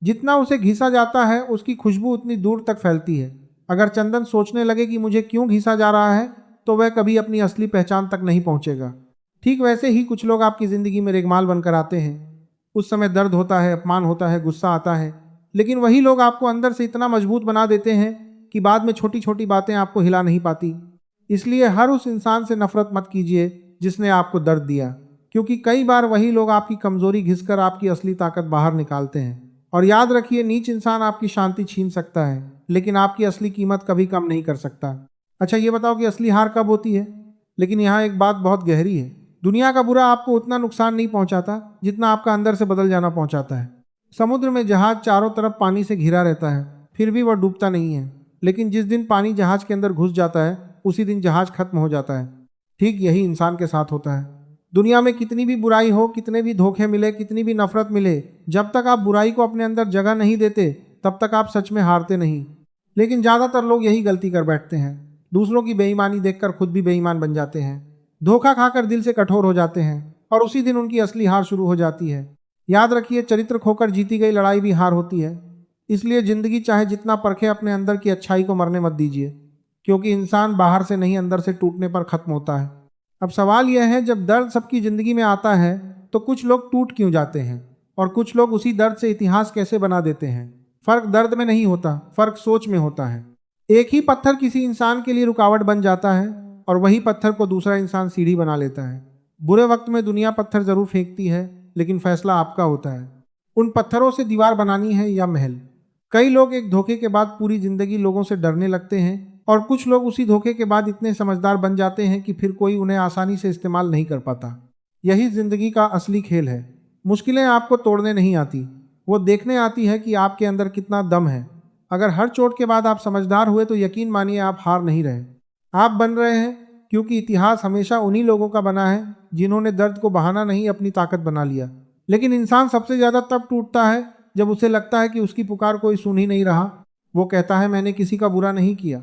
जितना उसे घिसा जाता है उसकी खुशबू उतनी दूर तक फैलती है, अगर चंदन सोचने लगे कि मुझे क्यों घिसा जा रहा है, तो वह कभी अपनी असली पहचान तक नहीं पहुंचेगा। ठीक वैसे ही कुछ लोग आपकी ज़िंदगी में रेगमाल बनकर आते हैं। उस समय दर्द होता है, अपमान होता है, गुस्सा आता है, लेकिन वही लोग आपको अंदर से इतना मजबूत बना देते हैं कि बाद में छोटी छोटी बातें आपको हिला नहीं पाती। इसलिए हर उस इंसान से नफरत मत कीजिए जिसने आपको दर्द दिया, क्योंकि कई बार वही लोग आपकी कमजोरी घिसकर आपकी असली ताकत बाहर निकालते हैं। और याद रखिए, नीच इंसान आपकी शांति छीन सकता है, लेकिन आपकी असली कीमत कभी कम नहीं कर सकता। अच्छा, ये बताओ कि असली हार कब होती है? लेकिन यहाँ एक बात बहुत गहरी है। दुनिया का बुरा आपको उतना नुकसान नहीं पहुंचाता जितना आपका अंदर से बदल जाना पहुंचाता है। समुद्र में जहाज चारों तरफ पानी से घिरा रहता है, फिर भी वह डूबता नहीं है। लेकिन जिस दिन पानी जहाज के अंदर घुस जाता है, उसी दिन जहाज खत्म हो जाता है। ठीक यही इंसान के साथ होता है। दुनिया में कितनी भी बुराई हो, कितने भी धोखे मिले, कितनी भी नफरत मिले, जब तक आप बुराई को अपने अंदर जगह नहीं देते, तब तक आप सच में हारते नहीं। लेकिन ज़्यादातर लोग यही गलती कर बैठते हैं। दूसरों की बेईमानी देखकर खुद भी बेईमान बन जाते हैं, धोखा खाकर दिल से कठोर हो जाते हैं, और उसी दिन उनकी असली हार शुरू हो जाती है। याद रखिए, चरित्र खोकर जीती गई लड़ाई भी हार होती है। इसलिए जिंदगी चाहे जितना परखे, अपने अंदर की अच्छाई को मरने मत दीजिए, क्योंकि इंसान बाहर से नहीं अंदर से टूटने पर खत्म होता है। अब सवाल यह है, जब दर्द सबकी जिंदगी में आता है तो कुछ लोग टूट क्यों जाते हैं, और कुछ लोग उसी दर्द से इतिहास कैसे बना देते हैं? फर्क दर्द में नहीं होता, फर्क सोच में होता है। एक ही पत्थर किसी इंसान के लिए रुकावट बन जाता है, और वही पत्थर को दूसरा इंसान सीढ़ी बना लेता है। बुरे वक्त में दुनिया पत्थर जरूर फेंकती है, लेकिन फैसला आपका होता है। उन पत्थरों से दीवार बनानी है या महल। कई लोग एक धोखे के बाद पूरी जिंदगी लोगों से डरने लगते हैं, और कुछ लोग उसी धोखे के बाद इतने समझदार बन जाते हैं कि फिर कोई उन्हें आसानी से इस्तेमाल नहीं कर पाता। यही जिंदगी का असली खेल है। मुश्किलें आपको तोड़ने नहीं आती, वो देखने आती है कि आपके अंदर कितना दम है। अगर हर चोट के बाद आप समझदार हुए, तो यकीन मानिए आप हार नहीं रहे, आप बन रहे हैं। क्योंकि इतिहास हमेशा उन्हीं लोगों का बना है जिन्होंने दर्द को बहाना नहीं, अपनी ताकत बना लिया। लेकिन इंसान सबसे ज़्यादा तब टूटता है जब उसे लगता है कि उसकी पुकार कोई सुन ही नहीं रहा। वो कहता है, मैंने किसी का बुरा नहीं किया,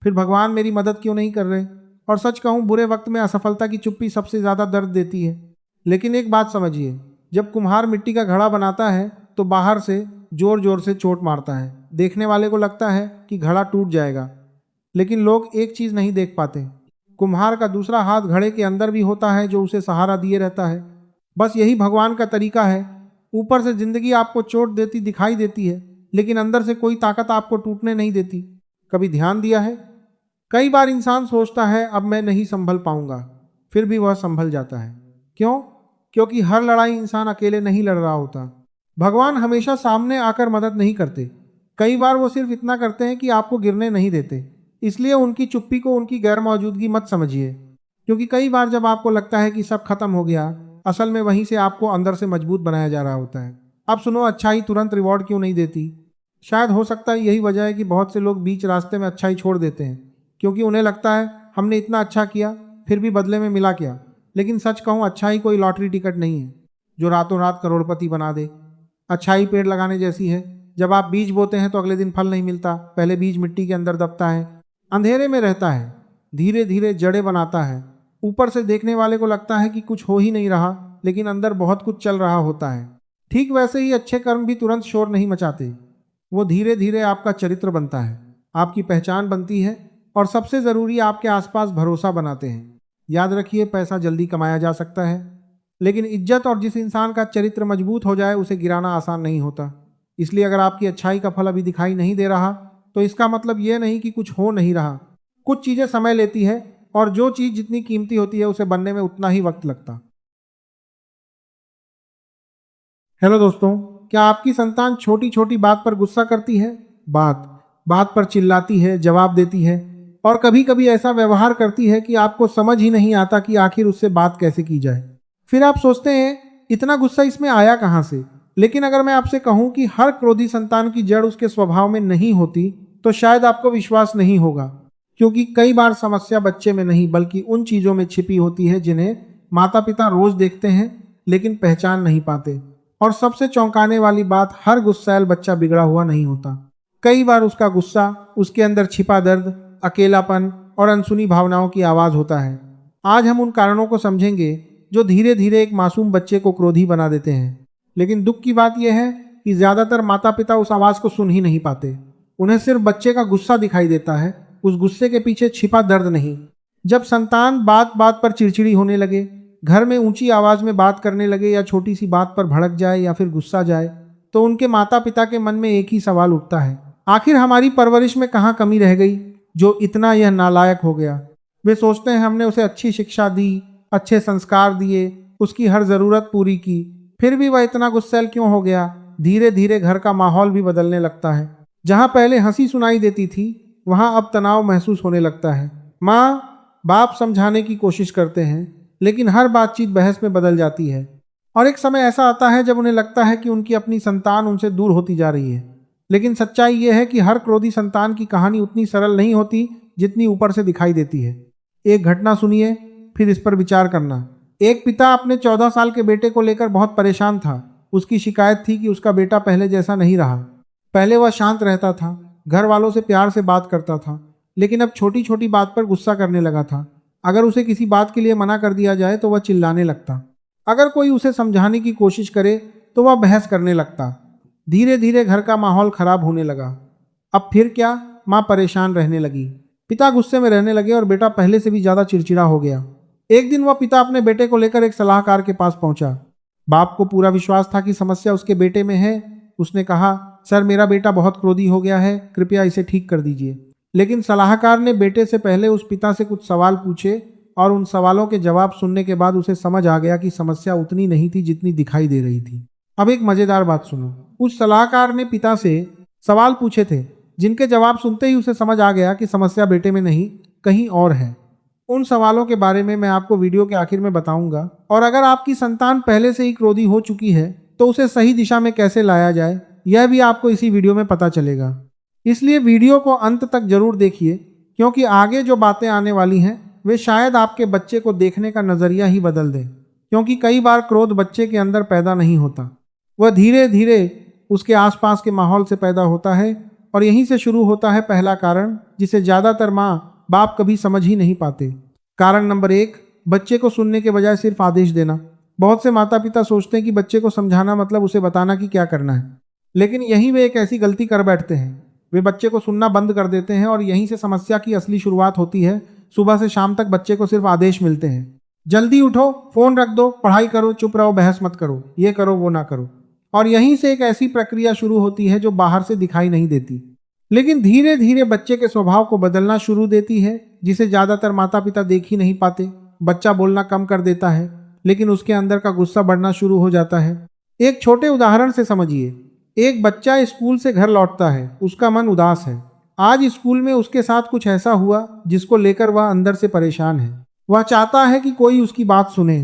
फिर भगवान मेरी मदद क्यों नहीं कर रहे? और सच कहूँ, बुरे वक्त में असफलता की चुप्पी सबसे ज़्यादा दर्द देती है। लेकिन एक बात समझिए, जब कुम्हार मिट्टी का घड़ा बनाता है तो बाहर से जोर जोर से चोट मारता है। देखने वाले को लगता है कि घड़ा टूट जाएगा, लेकिन लोग एक चीज़ नहीं देख पाते, कुम्हार का दूसरा हाथ घड़े के अंदर भी होता है, जो उसे सहारा दिए रहता है। बस यही भगवान का तरीका है। ऊपर से जिंदगी आपको चोट देती दिखाई देती है, लेकिन अंदर से कोई ताकत आपको टूटने नहीं देती। कभी ध्यान दिया है? कई बार इंसान सोचता है अब मैं नहीं संभल पाऊंगा, फिर भी वह संभल जाता है। क्यों? क्योंकि हर लड़ाई इंसान अकेले नहीं लड़ रहा होता। भगवान हमेशा सामने आकर मदद नहीं करते, कई बार वो सिर्फ इतना करते हैं कि आपको गिरने नहीं देते। इसलिए उनकी चुप्पी को उनकी गैर मौजूदगी मत समझिए, क्योंकि कई बार जब आपको लगता है कि सब खत्म हो गया, असल में वहीं से आपको अंदर से मजबूत बनाया जा रहा होता है। अब सुनो, अच्छाई तुरंत रिवॉर्ड क्यों नहीं देती? शायद हो सकता है यही वजह है कि बहुत से लोग बीच रास्ते में अच्छाई छोड़ देते हैं, क्योंकि उन्हें लगता है हमने इतना अच्छा किया, फिर भी बदले में मिला क्या? लेकिन सच कहूँ, अच्छाई कोई लॉटरी टिकट नहीं है जो रातों रात करोड़पति बना दे। अच्छाई पेड़ लगाने जैसी है। जब आप बीज बोते हैं तो अगले दिन फल नहीं मिलता। पहले बीज मिट्टी के अंदर दबता है, अंधेरे में रहता है, धीरे धीरे जड़ें बनाता है। ऊपर से देखने वाले को लगता है कि कुछ हो ही नहीं रहा, लेकिन अंदर बहुत कुछ चल रहा होता है। ठीक वैसे ही अच्छे कर्म भी तुरंत शोर नहीं मचाते, वो धीरे धीरे आपका चरित्र बनता है, आपकी पहचान बनती है, और सबसे ज़रूरी आपके आसपास भरोसा बनाते हैं। याद रखिए, पैसा जल्दी कमाया जा सकता है, लेकिन इज्जत और जिस इंसान का चरित्र मजबूत हो जाए, उसे गिराना आसान नहीं होता। इसलिए अगर आपकी अच्छाई का फल अभी दिखाई नहीं दे रहा, तो इसका मतलब यह नहीं कि कुछ हो नहीं रहा। कुछ चीज़ें समय लेती है, और जो चीज़ जितनी कीमती होती है, उसे बनने में उतना ही वक्त लगता। हेलो दोस्तों, क्या आपकी संतान छोटी छोटी बात पर गुस्सा करती है? बात बात पर चिल्लाती है, जवाब देती है, और कभी कभी ऐसा व्यवहार करती है कि आपको समझ ही नहीं आता कि आखिर उससे बात कैसे की जाए। फिर आप सोचते हैं, इतना गुस्सा इसमें आया कहाँ से? लेकिन अगर मैं आपसे कहूं कि हर क्रोधी संतान की जड़ उसके स्वभाव में नहीं होती, तो शायद आपको विश्वास नहीं होगा। क्योंकि कई बार समस्या बच्चे में नहीं, बल्कि उन चीज़ों में छिपी होती है जिन्हें माता पिता रोज देखते हैं, लेकिन पहचान नहीं पाते। और सबसे चौंकाने वाली बात, हर गुस्सैल बच्चा बिगड़ा हुआ नहीं होता। कई बार उसका गुस्सा उसके अंदर छिपा दर्द, अकेलापन और अनसुनी भावनाओं की आवाज़ होता है। आज हम उन कारणों को समझेंगे जो धीरे धीरे एक मासूम बच्चे को क्रोधी बना देते हैं। लेकिन दुख की बात यह है कि ज़्यादातर माता पिता उस आवाज़ को सुन ही नहीं पाते। उन्हें सिर्फ बच्चे का गुस्सा दिखाई देता है, उस गुस्से के पीछे छिपा दर्द नहीं। जब संतान बात बात पर चिड़चिड़ी होने लगे, घर में ऊंची आवाज में बात करने लगे या छोटी सी बात पर भड़क जाए या फिर गुस्सा जाए, तो उनके माता पिता के मन में एक ही सवाल उठता है, आखिर हमारी परवरिश में कहाँ कमी रह गई जो इतना यह नालायक हो गया। वे सोचते हैं हमने उसे अच्छी शिक्षा दी, अच्छे संस्कार दिए, उसकी हर जरूरत पूरी की, फिर भी वह इतना गुस्सैल क्यों हो गया। धीरे धीरे घर का माहौल भी बदलने लगता है। जहाँ पहले हंसी सुनाई देती थी, वहाँ अब तनाव महसूस होने लगता है। माँ बाप समझाने की कोशिश करते हैं, लेकिन हर बातचीत बहस में बदल जाती है। और एक समय ऐसा आता है जब उन्हें लगता है कि उनकी अपनी संतान उनसे दूर होती जा रही है। लेकिन सच्चाई यह है कि हर क्रोधी संतान की कहानी उतनी सरल नहीं होती जितनी ऊपर से दिखाई देती है। एक घटना सुनिए, फिर इस पर विचार करना। एक पिता अपने 14 साल के बेटे को लेकर बहुत परेशान था। उसकी शिकायत थी कि उसका बेटा पहले जैसा नहीं रहा। पहले वह शांत रहता था, घर वालों से प्यार से बात करता था, लेकिन अब छोटी छोटी बात पर गुस्सा करने लगा था। अगर उसे किसी बात के लिए मना कर दिया जाए तो वह चिल्लाने लगता। अगर कोई उसे समझाने की कोशिश करे तो वह बहस करने लगता। धीरे धीरे घर का माहौल खराब होने लगा। अब फिर क्या, माँ परेशान रहने लगी, पिता गुस्से में रहने लगे और बेटा पहले से भी ज्यादा चिड़चिड़ा हो गया। एक दिन वह पिता अपने बेटे को लेकर एक सलाहकार के पास पहुंचा। बाप को पूरा विश्वास था कि समस्या उसके बेटे में है। उसने कहा, सर मेरा बेटा बहुत क्रोधी हो गया है, कृपया इसे ठीक कर दीजिए। लेकिन सलाहकार ने बेटे से पहले उस पिता से कुछ सवाल पूछे और उन सवालों के जवाब सुनने के बाद उसे समझ आ गया कि समस्या उतनी नहीं थी जितनी दिखाई दे रही थी। अब एक मजेदार बात सुनो। उस सलाहकार ने पिता से सवाल पूछे थे जिनके जवाब सुनते ही उसे समझ आ गया कि समस्या बेटे में नहीं, कहीं और है। उन सवालों के बारे में मैं आपको वीडियो के आखिर में बताऊंगा। और अगर आपकी संतान पहले से ही क्रोधी हो चुकी है तो उसे सही दिशा में कैसे लाया जाए, यह भी आपको इसी वीडियो में पता चलेगा। इसलिए वीडियो को अंत तक जरूर देखिए, क्योंकि आगे जो बातें आने वाली हैं वे शायद आपके बच्चे को देखने का नजरिया ही बदल दें। क्योंकि कई बार क्रोध बच्चे के अंदर पैदा नहीं होता, वह धीरे धीरे उसके आसपास के माहौल से पैदा होता है। और यहीं से शुरू होता है पहला कारण, जिसे ज्यादातर माँ बाप कभी समझ ही नहीं पाते। कारण नंबर 1, बच्चे को सुनने के बजाय सिर्फ आदेश देना। बहुत से माता पिता सोचते हैं कि बच्चे को समझाना मतलब उसे बताना कि क्या करना है, लेकिन यहीं वे एक ऐसी गलती कर बैठते हैं। वे बच्चे को सुनना बंद कर देते हैं और यहीं से समस्या की असली शुरुआत होती है। सुबह से शाम तक बच्चे को सिर्फ आदेश मिलते हैं, जल्दी उठो, फोन रख दो, पढ़ाई करो, चुप रहो, बहस मत करो, ये करो वो ना करो। और यहीं से एक ऐसी प्रक्रिया शुरू होती है जो बाहर से दिखाई नहीं देती, लेकिन धीरे धीरे बच्चे के स्वभाव को बदलना शुरू देती है, जिसे ज्यादातर माता पिता देख ही नहीं पाते। बच्चा बोलना कम कर देता है, लेकिन उसके अंदर का गुस्सा बढ़ना शुरू हो जाता है। एक छोटे उदाहरण से समझिए। एक बच्चा स्कूल से घर लौटता है, उसका मन उदास है। आज स्कूल में उसके साथ कुछ ऐसा हुआ जिसको लेकर वह अंदर से परेशान है। वह चाहता है कि कोई उसकी बात सुने,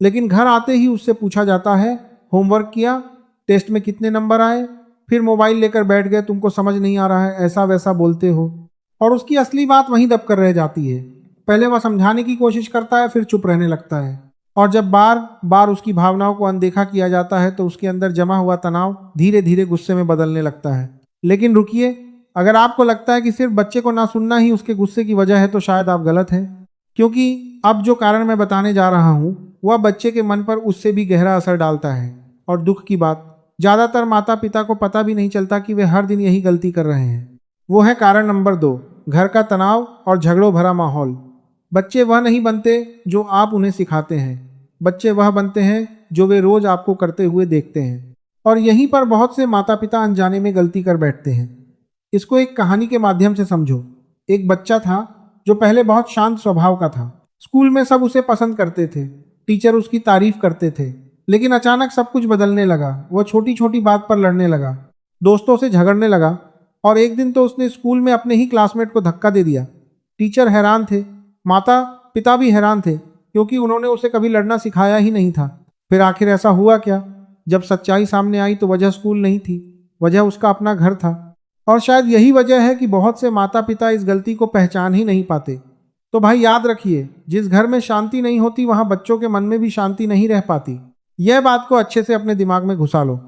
लेकिन घर आते ही उससे पूछा जाता है, होमवर्क किया, टेस्ट में कितने नंबर आए, फिर मोबाइल लेकर बैठ गए, तुमको समझ नहीं आ रहा है, ऐसा वैसा बोलते हो। और उसकी असली बात वहीं दबकर रह जाती है। पहले वह समझाने की कोशिश करता है, फिर चुप रहने लगता है। और जब बार बार उसकी भावनाओं को अनदेखा किया जाता है तो उसके अंदर जमा हुआ तनाव धीरे धीरे गुस्से में बदलने लगता है। लेकिन रुकिए, अगर आपको लगता है कि सिर्फ बच्चे को ना सुनना ही उसके गुस्से की वजह है तो शायद आप गलत हैं। क्योंकि अब जो कारण मैं बताने जा रहा हूँ वह बच्चे के मन पर उससे भी गहरा असर डालता है। और दुख की बात, ज्यादातर माता पिता को पता भी नहीं चलता कि वे हर दिन यही गलती कर रहे हैं। वो है कारण नंबर 2, घर का तनाव और झगड़ों भरा माहौल। बच्चे वह नहीं बनते जो आप उन्हें सिखाते हैं, बच्चे वह बनते हैं जो वे रोज आपको करते हुए देखते हैं। और यहीं पर बहुत से माता पिता अनजाने में गलती कर बैठते हैं। इसको एक कहानी के माध्यम से समझो। एक बच्चा था जो पहले बहुत शांत स्वभाव का था। स्कूल में सब उसे पसंद करते थे, टीचर उसकी तारीफ करते थे। लेकिन अचानक सब कुछ बदलने लगा। वह छोटी छोटी बात पर लड़ने लगा, दोस्तों से झगड़ने लगा, और एक दिन तो उसने स्कूल में अपने ही क्लासमेट को धक्का दे दिया। टीचर हैरान थे, माता पिता भी हैरान थे, क्योंकि उन्होंने उसे कभी लड़ना सिखाया ही नहीं था। फिर आखिर ऐसा हुआ क्या? जब सच्चाई सामने आई तो वजह स्कूल नहीं थी, वजह उसका अपना घर था। और शायद यही वजह है कि बहुत से माता पिता इस गलती को पहचान ही नहीं पाते। तो भाई याद रखिए, जिस घर में शांति नहीं होती वहां बच्चों के मन में भी शांति नहीं रह पाती। यह बात को अच्छे से अपने दिमाग में घुसा लो।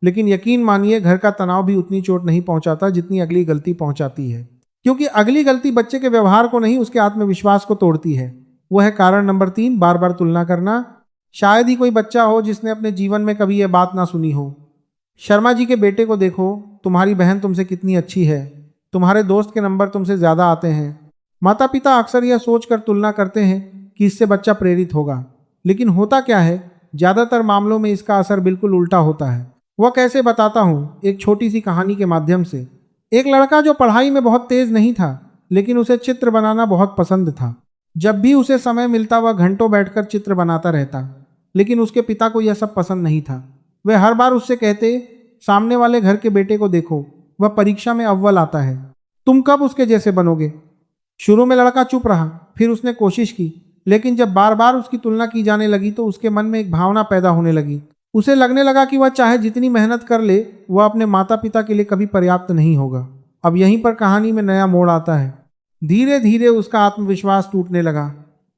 लेकिन यकीन मानिए, घर का तनाव भी उतनी चोट नहीं पहुंचाता जितनी अगली गलती पहुंचाती है। क्योंकि अगली गलती बच्चे के व्यवहार को नहीं, उसके आत्मविश्वास को तोड़ती है। वो है कारण नंबर 3, बार बार तुलना करना। शायद ही कोई बच्चा हो जिसने अपने जीवन में कभी यह बात ना सुनी हो। शर्मा जी के बेटे को देखो, तुम्हारी बहन तुमसे कितनी अच्छी है, तुम्हारे दोस्त के नंबर तुमसे ज़्यादा आते हैं। माता पिता अक्सर यह सोचकर तुलना करते हैं कि इससे बच्चा प्रेरित होगा, लेकिन होता क्या है, ज़्यादातर मामलों में इसका असर बिल्कुल उल्टा होता है। वह कैसे बताता हूँ, एक छोटी सी कहानी के माध्यम से। एक लड़का जो पढ़ाई में बहुत तेज नहीं था, लेकिन उसे चित्र बनाना बहुत पसंद था। जब भी उसे समय मिलता वह घंटों बैठकर चित्र बनाता रहता, लेकिन उसके पिता को यह सब पसंद नहीं था। वे हर बार उससे कहते, सामने वाले घर के बेटे को देखो, वह परीक्षा में अव्वल आता है, तुम कब उसके जैसे बनोगे। शुरू में लड़का चुप रहा, फिर उसने कोशिश की, लेकिन जब बार बार उसकी तुलना की जाने लगी तो उसके मन में एक भावना पैदा होने लगी। उसे लगने लगा कि वह चाहे जितनी मेहनत कर ले, वह अपने माता पिता के लिए कभी पर्याप्त नहीं होगा। अब यहीं पर कहानी में नया मोड़ आता है। धीरे धीरे उसका आत्मविश्वास टूटने लगा।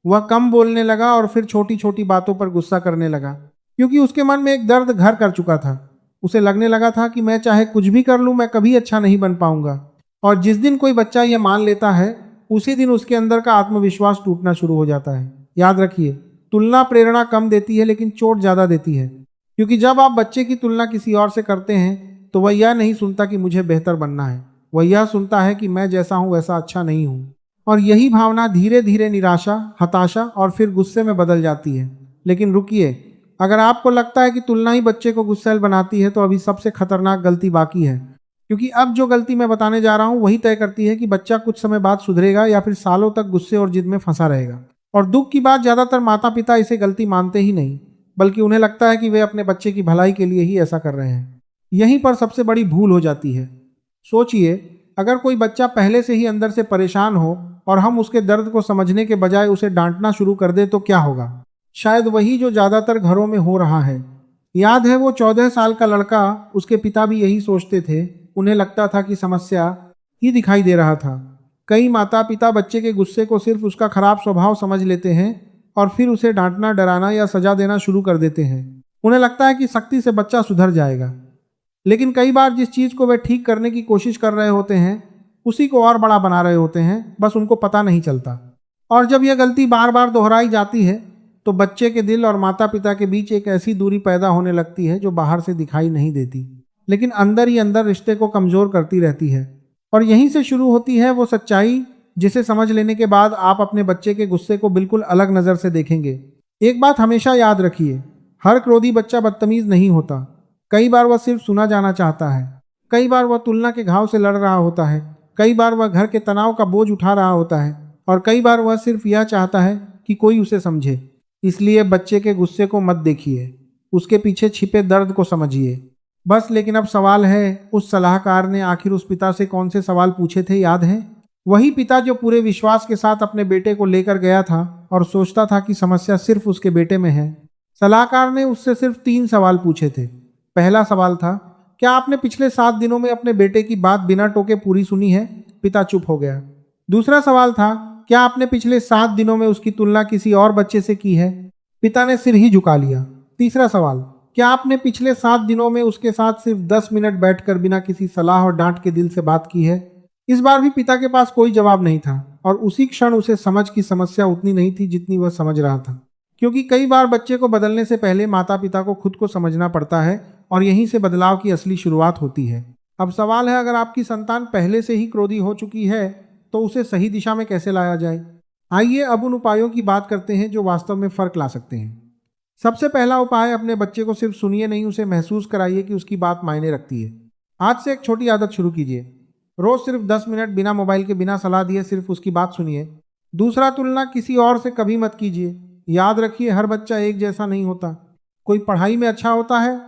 वह कम बोलने लगा और फिर छोटी छोटी बातों पर गुस्सा करने लगा, क्योंकि उसके मन में एक दर्द घर कर चुका था। उसे लगने लगा था कि मैं चाहे कुछ भी कर लूं, मैं कभी अच्छा नहीं बन पाऊंगा। और जिस दिन कोई बच्चा यह मान लेता है, उसी दिन उसके अंदर का आत्मविश्वास टूटना शुरू हो जाता है। याद रखिए, तुलना प्रेरणा कम देती है लेकिन चोट ज्यादा देती है, क्योंकि जब आप बच्चे की तुलना किसी और से करते हैं तो वह यह नहीं सुनता कि मुझे बेहतर बनना है, वह यह सुनता है कि मैं जैसा हूं वैसा अच्छा नहीं हूं। और यही भावना धीरे धीरे निराशा, हताशा और फिर गुस्से में बदल जाती है। लेकिन रुकिए, अगर आपको लगता है कि तुलना ही बच्चे को गुस्सैल बनाती है तो अभी सबसे खतरनाक गलती बाकी है, क्योंकि अब जो गलती मैं बताने जा रहा हूं वही तय करती है कि बच्चा कुछ समय बाद सुधरेगा या फिर सालों तक गुस्से और जिद में फंसा रहेगा। और दुख की बात, ज्यादातर माता पिता इसे गलती मानते ही नहीं, बल्कि उन्हें लगता है कि वे अपने बच्चे की भलाई के लिए ही ऐसा कर रहे हैं। यहीं पर सबसे बड़ी भूल हो जाती है। सोचिए, अगर कोई बच्चा पहले से ही अंदर से परेशान हो और हम उसके दर्द को समझने के बजाय उसे डांटना शुरू कर दे तो क्या होगा? शायद वही जो ज्यादातर घरों में हो रहा है। याद है वो 14 साल का लड़का, उसके पिता भी यही सोचते थे। उन्हें लगता था कि समस्या ही दिखाई दे रहा था। कई माता पिता बच्चे के गुस्से को सिर्फ उसका खराब स्वभाव समझ लेते हैं और फिर उसे डांटना, डराना या सजा देना शुरू कर देते हैं। उन्हें लगता है कि सख्ती से बच्चा सुधर जाएगा, लेकिन कई बार जिस चीज को वे ठीक करने की कोशिश कर रहे होते हैं उसी को और बड़ा बना रहे होते हैं, बस उनको पता नहीं चलता। और जब यह गलती बार बार दोहराई जाती है तो बच्चे के दिल और माता पिता के बीच एक ऐसी दूरी पैदा होने लगती है जो बाहर से दिखाई नहीं देती, लेकिन अंदर ही अंदर रिश्ते को कमजोर करती रहती है। और यहीं से शुरू होती है वो सच्चाई जिसे समझ लेने के बाद आप अपने बच्चे के गुस्से को बिल्कुल अलग नजर से देखेंगे। एक बात हमेशा याद रखिए, हर क्रोधी बच्चा बदतमीज नहीं होता। कई बार वह सिर्फ सुना जाना चाहता है, कई बार वह तुलना के घाव से लड़ रहा होता है, कई बार वह घर के तनाव का बोझ उठा रहा होता है, और कई बार वह सिर्फ यह चाहता है कि कोई उसे समझे। इसलिए बच्चे के गुस्से को मत देखिए, उसके पीछे छिपे दर्द को समझिए बस। लेकिन अब सवाल है, उस सलाहकार ने आखिर उस पिता से कौन से सवाल पूछे थे, याद है? वही पिता जो पूरे विश्वास के साथ अपने बेटे को लेकर गया था और सोचता था कि समस्या सिर्फ उसके बेटे में है। सलाहकार ने उससे सिर्फ 3 सवाल पूछे थे। पहला सवाल था, क्या आपने पिछले 7 दिनों में अपने बेटे की बात बिना टोके पूरी सुनी है? पिता चुप हो गया। दूसरा सवाल था, क्या आपने पिछले 7 दिनों में उसकी तुलना किसी और बच्चे से की है? पिता ने सिर ही झुका लिया। तीसरा सवाल, क्या आपने पिछले 7 दिनों में उसके साथ सिर्फ 10 मिनट बैठकर बिना किसी सलाह और डांट के दिल से बात की है? इस बार भी पिता के पास कोई जवाब नहीं था, और उसी क्षण उसे समझ की समस्या उतनी नहीं थी जितनी वह समझ रहा था। क्योंकि कई बार बच्चे को बदलने से पहले माता पिता को खुद को समझना पड़ता है, और यहीं से बदलाव की असली शुरुआत होती है। अब सवाल है, अगर आपकी संतान पहले से ही क्रोधी हो चुकी है तो उसे सही दिशा में कैसे लाया जाए? आइए अब उन उपायों की बात करते हैं जो वास्तव में फर्क ला सकते हैं। सबसे पहला उपाय, अपने बच्चे को सिर्फ सुनिए नहीं, उसे महसूस कराइए कि उसकी बात मायने रखती है। आज से एक छोटी आदत शुरू कीजिए। रोज सिर्फ 10 मिनट बिना मोबाइल के, बिना सलाह दिए सिर्फ उसकी बात सुनिए। दूसरा, तुलना किसी और से कभी मत कीजिए। याद रखिए, हर बच्चा एक जैसा नहीं होता। कोई पढ़ाई में अच्छा होता है,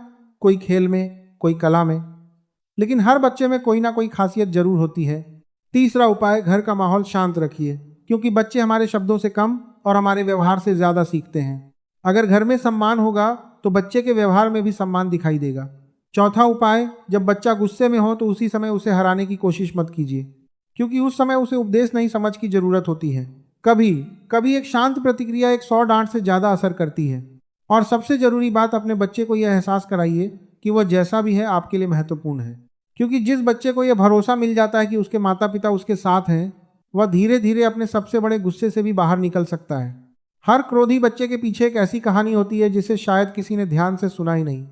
कोई खेल में, कोई कला में, लेकिन हर बच्चे में कोई ना कोई खासियत जरूर होती है। तीसरा उपाय, घर का माहौल शांत रखिए, क्योंकि बच्चे हमारे शब्दों से कम और हमारे व्यवहार से ज्यादा सीखते हैं। अगर घर में सम्मान होगा तो बच्चे के व्यवहार में भी सम्मान दिखाई देगा। चौथा उपाय, जब बच्चा गुस्से में हो तो उसी समय उसे हराने की कोशिश मत कीजिए, क्योंकि उस समय उसे उपदेश नहीं समझ की जरूरत होती है। कभी कभी एक शांत प्रतिक्रिया एक 100 डांट से ज्यादा असर करती है। और सबसे जरूरी बात, अपने बच्चे को यह एहसास कराइए कि वह जैसा भी है आपके लिए महत्वपूर्ण है, क्योंकि जिस बच्चे को यह भरोसा मिल जाता है कि उसके माता पिता उसके साथ हैं, वह धीरे धीरे अपने सबसे बड़े गुस्से से भी बाहर निकल सकता है। हर क्रोधी बच्चे के पीछे एक ऐसी कहानी होती है जिसे शायद किसी ने ध्यान से सुना ही नहीं।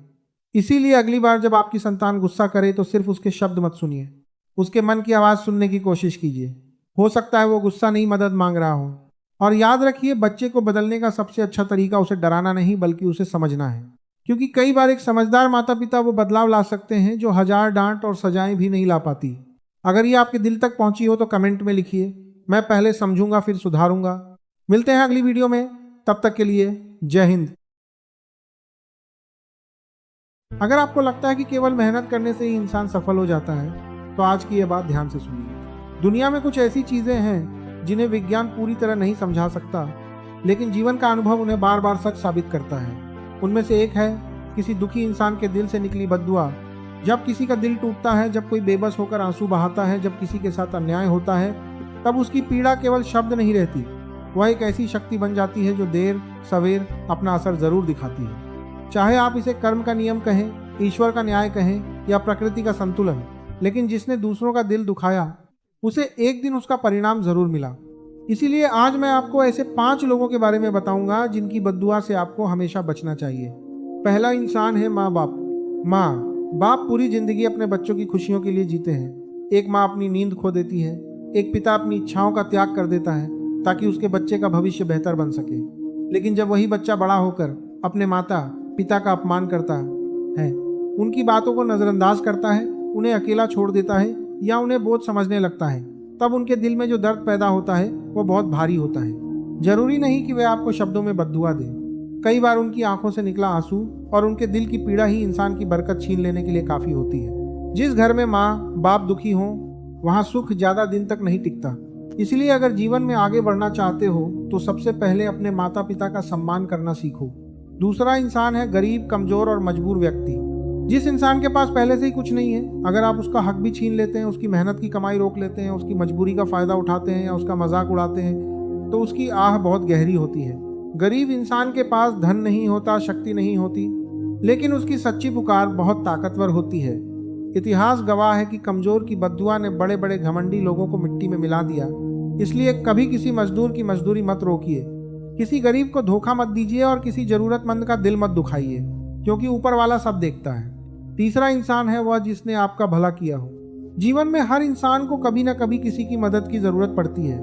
इसीलिए अगली बार जब आपकी संतान गुस्सा करे तो सिर्फ उसके शब्द मत सुनिए, उसके मन की आवाज सुनने की कोशिश कीजिए। हो सकता है वो गुस्सा नहीं, मदद मांग रहा हो। और याद रखिए, बच्चे को बदलने का सबसे अच्छा तरीका उसे डराना नहीं बल्कि उसे समझना है। क्योंकि कई बार एक समझदार माता पिता वो बदलाव ला सकते हैं जो हजार डांट और सजाएं भी नहीं ला पाती। अगर ये आपके दिल तक पहुंची हो तो कमेंट में लिखिए, मैं पहले समझूंगा फिर सुधारूंगा। मिलते हैं अगली वीडियो में, तब तक के लिए जय हिंद। अगर आपको लगता है कि केवल मेहनत करने से ही इंसान सफल हो जाता है तो आज की यह बात ध्यान से सुनिए। दुनिया में कुछ ऐसी चीजें हैं जिन्हें विज्ञान पूरी तरह नहीं समझा सकता, लेकिन जीवन का अनुभव उन्हें बार बार सच साबित करता है। उनमें से एक है किसी दुखी इंसान के दिल से निकली बद्दुआ। जब किसी का दिल टूटता है, जब कोई बेबस होकर आंसू बहाता है, जब किसी के साथ अन्याय होता है, तब उसकी पीड़ा केवल शब्द नहीं रहती, वह एक ऐसी शक्ति बन जाती है जो देर सवेर अपना असर जरूर दिखाती है। चाहे आप इसे कर्म का नियम कहें, ईश्वर का न्याय कहें या प्रकृति का संतुलन, लेकिन जिसने दूसरों का दिल दुखाया उसे एक दिन उसका परिणाम जरूर मिला। इसीलिए आज मैं आपको ऐसे 5 लोगों के बारे में बताऊंगा जिनकी बद्दुआ से आपको हमेशा बचना चाहिए। पहला इंसान है माँ बाप। माँ बाप पूरी जिंदगी अपने बच्चों की खुशियों के लिए जीते हैं। एक माँ अपनी नींद खो देती है, एक पिता अपनी इच्छाओं का त्याग कर देता है ताकि उसके बच्चे का भविष्य बेहतर बन सके। लेकिन जब वही बच्चा बड़ा होकर अपने माता पिता का अपमान करता है, उनकी बातों को नजरअंदाज करता है, उन्हें अकेला छोड़ देता है या उन्हें बोझ समझने लगता है, तब उनके दिल में जो दर्द पैदा होता है वो बहुत भारी होता है। जरूरी नहीं कि वे आपको शब्दों में बद्दुआ दें, कई बार उनकी आंखों से निकला आंसू और उनके दिल की पीड़ा ही इंसान की बरकत छीन लेने के लिए काफी होती है। जिस घर में माँ बाप दुखी हो वहाँ सुख ज्यादा दिन तक नहीं टिकता। इसलिए अगर जीवन में आगे बढ़ना चाहते हो तो सबसे पहले अपने माता पिता का सम्मान करना सीखो। दूसरा इंसान है गरीब, कमजोर और मजबूर व्यक्ति। जिस इंसान के पास पहले से ही कुछ नहीं है, अगर आप उसका हक भी छीन लेते हैं, उसकी मेहनत की कमाई रोक लेते हैं, उसकी मजबूरी का फायदा उठाते हैं या उसका मजाक उड़ाते हैं, तो उसकी आह बहुत गहरी होती है। गरीब इंसान के पास धन नहीं होता, शक्ति नहीं होती, लेकिन उसकी सच्ची पुकार बहुत ताकतवर होती है। इतिहास गवाह है कि कमजोर की बद्दुआ ने बड़े बड़े घमंडी लोगों को मिट्टी में मिला दिया। इसलिए कभी किसी मजदूर की मजदूरी मत रोकिए, किसी गरीब को धोखा मत दीजिए और किसी जरूरतमंद का दिल मत दुखाइए, क्योंकि ऊपर वाला सब देखता है। तीसरा इंसान है वह जिसने आपका भला किया हो। जीवन में हर इंसान को कभी ना कभी किसी की मदद की जरूरत पड़ती है।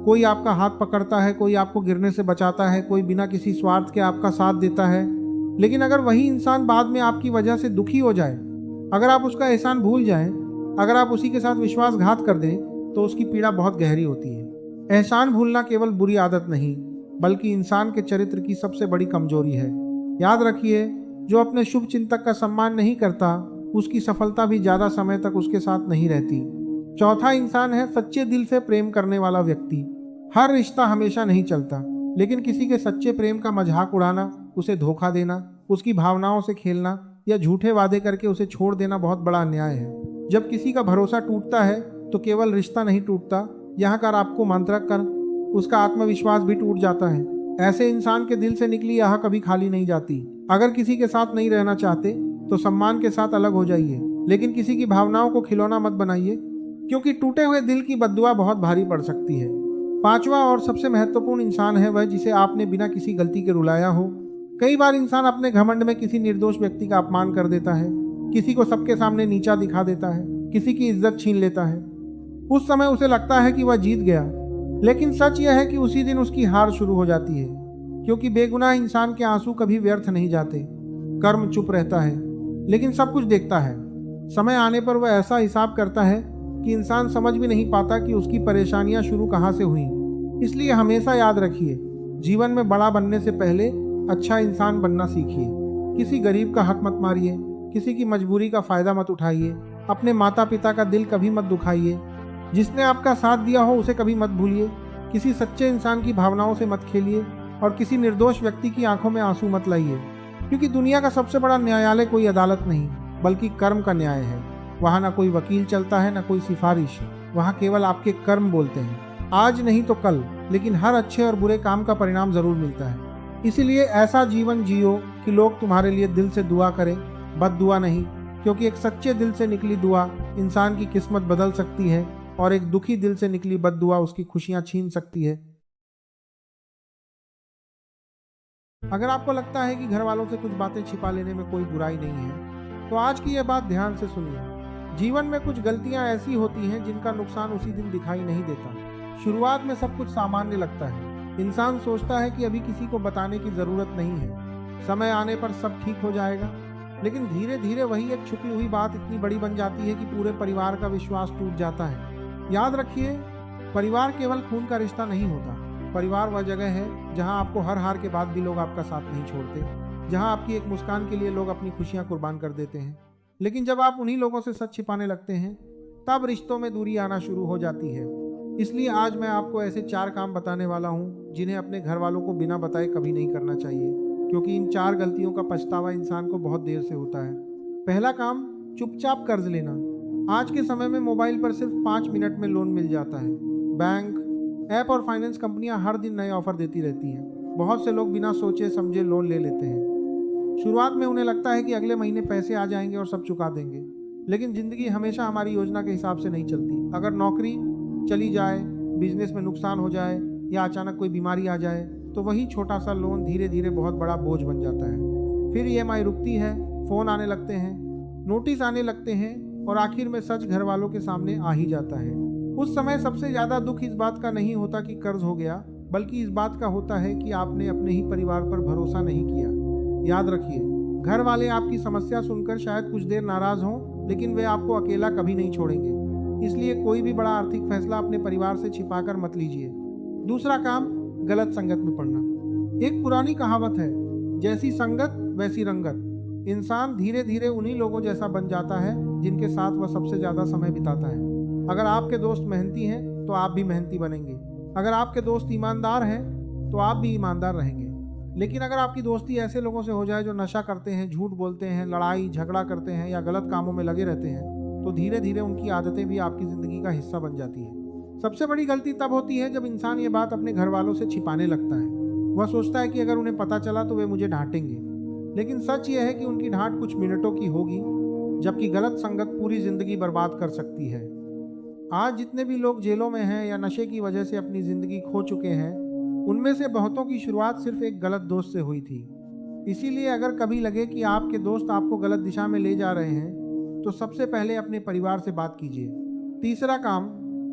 कोई आपका हाथ पकड़ता है, कोई आपको गिरने से बचाता है, कोई बिना किसी स्वार्थ के आपका साथ देता है। लेकिन अगर वही इंसान बाद में आपकी वजह से दुखी हो जाए, अगर आप उसका एहसान भूल जाएं, अगर आप उसी के साथ विश्वासघात कर दें, तो उसकी पीड़ा बहुत गहरी होती है। एहसान भूलना केवल बुरी आदत नहीं बल्कि इंसान के चरित्र की सबसे बड़ी कमजोरी है। याद रखिए, जो अपने शुभ चिंतक का सम्मान नहीं करता उसकी सफलता भी ज्यादा समय तक उसके साथ नहीं रहती। चौथा इंसान है सच्चे दिल से प्रेम करने वाला व्यक्ति। हर रिश्ता हमेशा नहीं चलता, लेकिन किसी के सच्चे प्रेम का मजाक उड़ाना, उसे धोखा देना, उसकी भावनाओं से खेलना या झूठे वादे करके उसे छोड़ देना बहुत बड़ा अन्याय है। जब किसी का भरोसा टूटता है तो केवल रिश्ता नहीं टूटता, यहाँ कर आपको मंत्रक कर उसका आत्मविश्वास भी टूट जाता है। ऐसे इंसान के दिल से निकली आह कभी खाली नहीं जाती। अगर किसी के साथ नहीं रहना चाहते तो सम्मान के साथ अलग हो जाइए, लेकिन किसी की भावनाओं को खिलौना मत बनाइए, क्योंकि टूटे हुए दिल की बद्दुआ बहुत भारी पड़ सकती है। पांचवा और सबसे महत्वपूर्ण इंसान है वह जिसे आपने बिना किसी गलती के रुलाया हो। कई बार इंसान अपने घमंड में किसी निर्दोष व्यक्ति का अपमान कर देता है, किसी को सबके सामने नीचा दिखा देता है, किसी की इज्जत छीन लेता है। उस समय उसे लगता है कि वह जीत गया, लेकिन सच यह है कि उसी दिन उसकी हार शुरू हो जाती है, क्योंकि बेगुनाह इंसान के आंसू कभी व्यर्थ नहीं जाते। कर्म चुप रहता है लेकिन सब कुछ देखता है। समय आने पर वह ऐसा हिसाब करता है कि इंसान समझ भी नहीं पाता कि उसकी परेशानियां शुरू कहाँ से हुई। इसलिए हमेशा याद रखिए, जीवन में बड़ा बनने से पहले अच्छा इंसान बनना सीखिए। किसी गरीब का हक मत मारिए, किसी की मजबूरी का फायदा मत उठाइए, अपने माता पिता का दिल कभी मत दुखाइए, जिसने आपका साथ दिया हो उसे कभी मत भूलिए, किसी सच्चे इंसान की भावनाओं से मत खेलिए और किसी निर्दोष व्यक्ति की आंखों में आंसू मत लाइए। क्योंकि दुनिया का सबसे बड़ा न्यायालय कोई अदालत नहीं बल्कि कर्म का न्याय है। वहाँ ना कोई वकील चलता है, ना कोई सिफारिश, वहाँ केवल आपके कर्म बोलते हैं। आज नहीं तो कल, लेकिन हर अच्छे और बुरे काम का परिणाम जरूर मिलता है। इसीलिए ऐसा जीवन जियो कि लोग तुम्हारे लिए दिल से दुआ करें, बद्दुआ नहीं, क्योंकि एक सच्चे दिल से निकली दुआ इंसान की किस्मत बदल सकती है और एक दुखी दिल से निकली बद्दुआ उसकी खुशियां छीन सकती है। अगर आपको लगता है कि घर वालों से कुछ बातें छिपा लेने में कोई बुराई नहीं है, तो आज की यह बात ध्यान से सुनिए। जीवन में कुछ गलतियां ऐसी होती हैं जिनका नुकसान उसी दिन दिखाई नहीं देता। शुरुआत में सब कुछ सामान्य लगता है। इंसान सोचता है कि अभी किसी को बताने की जरूरत नहीं है, समय आने पर सब ठीक हो जाएगा। लेकिन धीरे धीरे वही एक छुपी हुई बात इतनी बड़ी बन जाती है कि पूरे परिवार का विश्वास टूट जाता है। याद रखिए, परिवार केवल खून का रिश्ता नहीं होता। परिवार वह जगह है जहां आपको हर हार के बाद भी लोग आपका साथ नहीं छोड़ते, जहां आपकी एक मुस्कान के लिए लोग अपनी खुशियां कुर्बान कर देते हैं। लेकिन जब आप उन्हीं लोगों से सच छिपाने लगते हैं, तब रिश्तों में दूरी आना शुरू हो जाती है। इसलिए आज मैं आपको ऐसे 4 काम बताने वाला हूं जिन्हें अपने घर वालों को बिना बताए कभी नहीं करना चाहिए, क्योंकि इन 4 गलतियों का पछतावा इंसान को बहुत देर से होता है। पहला काम, चुपचाप कर्ज लेना। आज के समय में मोबाइल पर सिर्फ 5 मिनट में लोन मिल जाता है। बैंक, ऐप और फाइनेंस कंपनियां हर दिन नए ऑफर देती रहती हैं। बहुत से लोग बिना सोचे समझे लोन ले लेते हैं। शुरुआत में उन्हें लगता है कि अगले महीने पैसे आ जाएंगे और सब चुका देंगे, लेकिन जिंदगी हमेशा हमारी योजना के हिसाब से नहीं चलती। अगर नौकरी चली जाए, बिजनेस में नुकसान हो जाए या अचानक कोई बीमारी आ जाए, तो वही छोटा सा लोन धीरे धीरे बहुत बड़ा बोझ बन जाता है। फिर ईएमआई रुकती है, फोन आने लगते हैं, नोटिस आने लगते हैं और आखिर में सच घर वालों के सामने आ ही जाता है। उस समय सबसे ज्यादा दुख इस बात का नहीं होता कि कर्ज हो गया, बल्कि इस बात का होता है कि आपने अपने ही परिवार पर भरोसा नहीं किया। याद रखिए, घर वाले आपकी समस्या सुनकर शायद कुछ देर नाराज हों, लेकिन वे आपको अकेला कभी नहीं छोड़ेंगे। इसलिए कोई भी बड़ा आर्थिक फैसला अपने परिवार से छिपाकर मत लीजिए। दूसरा काम, गलत संगत में पड़ना। एक पुरानी कहावत है, जैसी संगत वैसी रंगत। इंसान धीरे धीरे उन्हीं लोगों जैसा बन जाता है जिनके साथ वह सबसे ज्यादा समय बिताता है। अगर आपके दोस्त मेहनती हैं तो आप भी मेहनती बनेंगे। अगर आपके दोस्त ईमानदार हैं तो आप भी ईमानदार रहेंगे। लेकिन अगर आपकी दोस्ती ऐसे लोगों से हो जाए जो नशा करते हैं, झूठ बोलते हैं, लड़ाई झगड़ा करते हैं या गलत कामों में लगे रहते हैं, तो धीरे धीरे उनकी आदतें भी आपकी जिंदगी का हिस्सा बन जाती है। सबसे बड़ी गलती तब होती है जब इंसान ये बात अपने घर वालों से छिपाने लगता है। वह सोचता है कि अगर उन्हें पता चला तो वे मुझे डांटेंगे, लेकिन सच यह है कि उनकी डांट कुछ मिनटों की होगी, जबकि गलत संगत पूरी जिंदगी बर्बाद कर सकती है। आज जितने भी लोग जेलों में हैं या नशे की वजह से अपनी जिंदगी खो चुके हैं, उनमें से बहुतों की शुरुआत सिर्फ एक गलत दोस्त से हुई थी। इसीलिए अगर कभी लगे कि आपके दोस्त आपको गलत दिशा में ले जा रहे हैं, तो सबसे पहले अपने परिवार से बात कीजिए। तीसरा काम,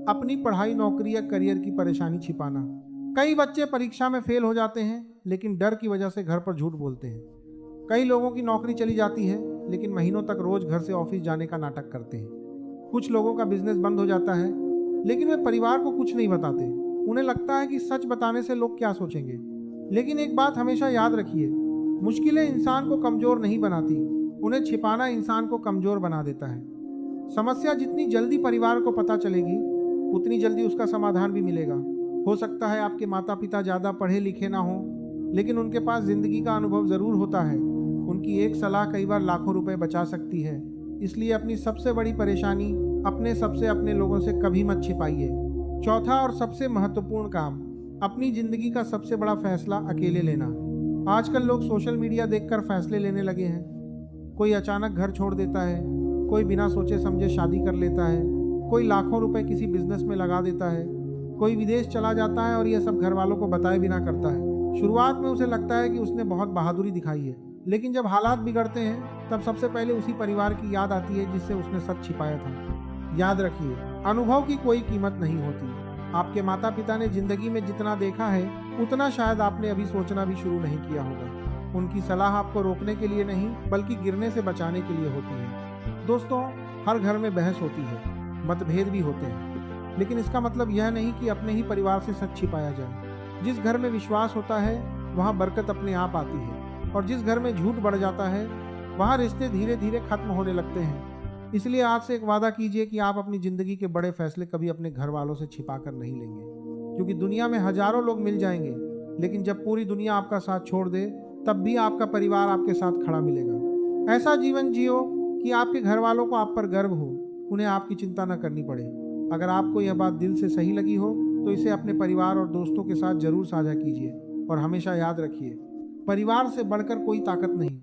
अपनी पढ़ाई, नौकरी या करियर की परेशानी छिपाना। कई बच्चे परीक्षा में फेल हो जाते हैं, लेकिन डर की वजह से घर पर झूठ बोलते हैं। कई लोगों की नौकरी चली जाती है, लेकिन महीनों तक रोज घर से ऑफिस जाने का नाटक करते हैं। कुछ लोगों का बिजनेस बंद हो जाता है, लेकिन वे परिवार को कुछ नहीं बताते। उन्हें लगता है कि सच बताने से लोग क्या सोचेंगे। लेकिन एक बात हमेशा याद रखिए, मुश्किलें इंसान को कमजोर नहीं बनाती, उन्हें छिपाना इंसान को कमजोर बना देता है। समस्या जितनी जल्दी परिवार को पता चलेगी, उतनी जल्दी उसका समाधान भी मिलेगा। हो सकता है आपके माता पिता ज्यादा पढ़े लिखे ना हो, लेकिन उनके पास जिंदगी का अनुभव जरूर होता है। उनकी एक सलाह कई बार लाखों रुपए बचा सकती है। इसलिए अपनी सबसे बड़ी परेशानी अपने लोगों से कभी मत छिपाइए। चौथा और सबसे महत्वपूर्ण काम, अपनी जिंदगी का सबसे बड़ा फैसला अकेले लेना। आजकल लोग सोशल मीडिया देखकर फैसले लेने लगे हैं। कोई अचानक घर छोड़ देता है, कोई बिना सोचे समझे शादी कर लेता है, कोई लाखों रुपए किसी बिजनेस में लगा देता है, कोई विदेश चला जाता है और यह सब घर वालों को बताए बिना करता है। शुरुआत में उसे लगता है कि उसने बहुत बहादुरी दिखाई है, लेकिन जब हालात बिगड़ते हैं तब सबसे पहले उसी परिवार की याद आती है जिससे उसने सच छिपाया था। याद रखिए, अनुभव की कोई कीमत नहीं होती। आपके माता पिता ने जिंदगी में जितना देखा है, उतना शायद आपने अभी सोचना भी शुरू नहीं किया होगा। उनकी सलाह आपको रोकने के लिए नहीं, बल्कि गिरने से बचाने के लिए होती है। दोस्तों, हर घर में बहस होती है, मतभेद भी होते हैं, लेकिन इसका मतलब यह नहीं कि अपने ही परिवार से सच छिपाया जाए। जिस घर में विश्वास होता है, वहाँ बरकत अपने आप आती है, और जिस घर में झूठ बढ़ जाता है, वहाँ रिश्ते धीरे धीरे खत्म होने लगते हैं। इसलिए आज से एक वादा कीजिए कि आप अपनी जिंदगी के बड़े फैसले कभी अपने घर वालों से छिपा कर नहीं लेंगे, क्योंकि दुनिया में हजारों लोग मिल जाएंगे, लेकिन जब पूरी दुनिया आपका साथ छोड़ दे, तब भी आपका परिवार आपके साथ खड़ा मिलेगा। ऐसा जीवन जियो कि आपके घर वालों को आप पर गर्व हो, उन्हें आपकी चिंता न करनी पड़े। अगर आपको यह बात दिल से सही लगी हो, तो इसे अपने परिवार और दोस्तों के साथ जरूर साझा कीजिए। और हमेशा याद रखिए, परिवार से बढ़कर कोई ताकत नहीं।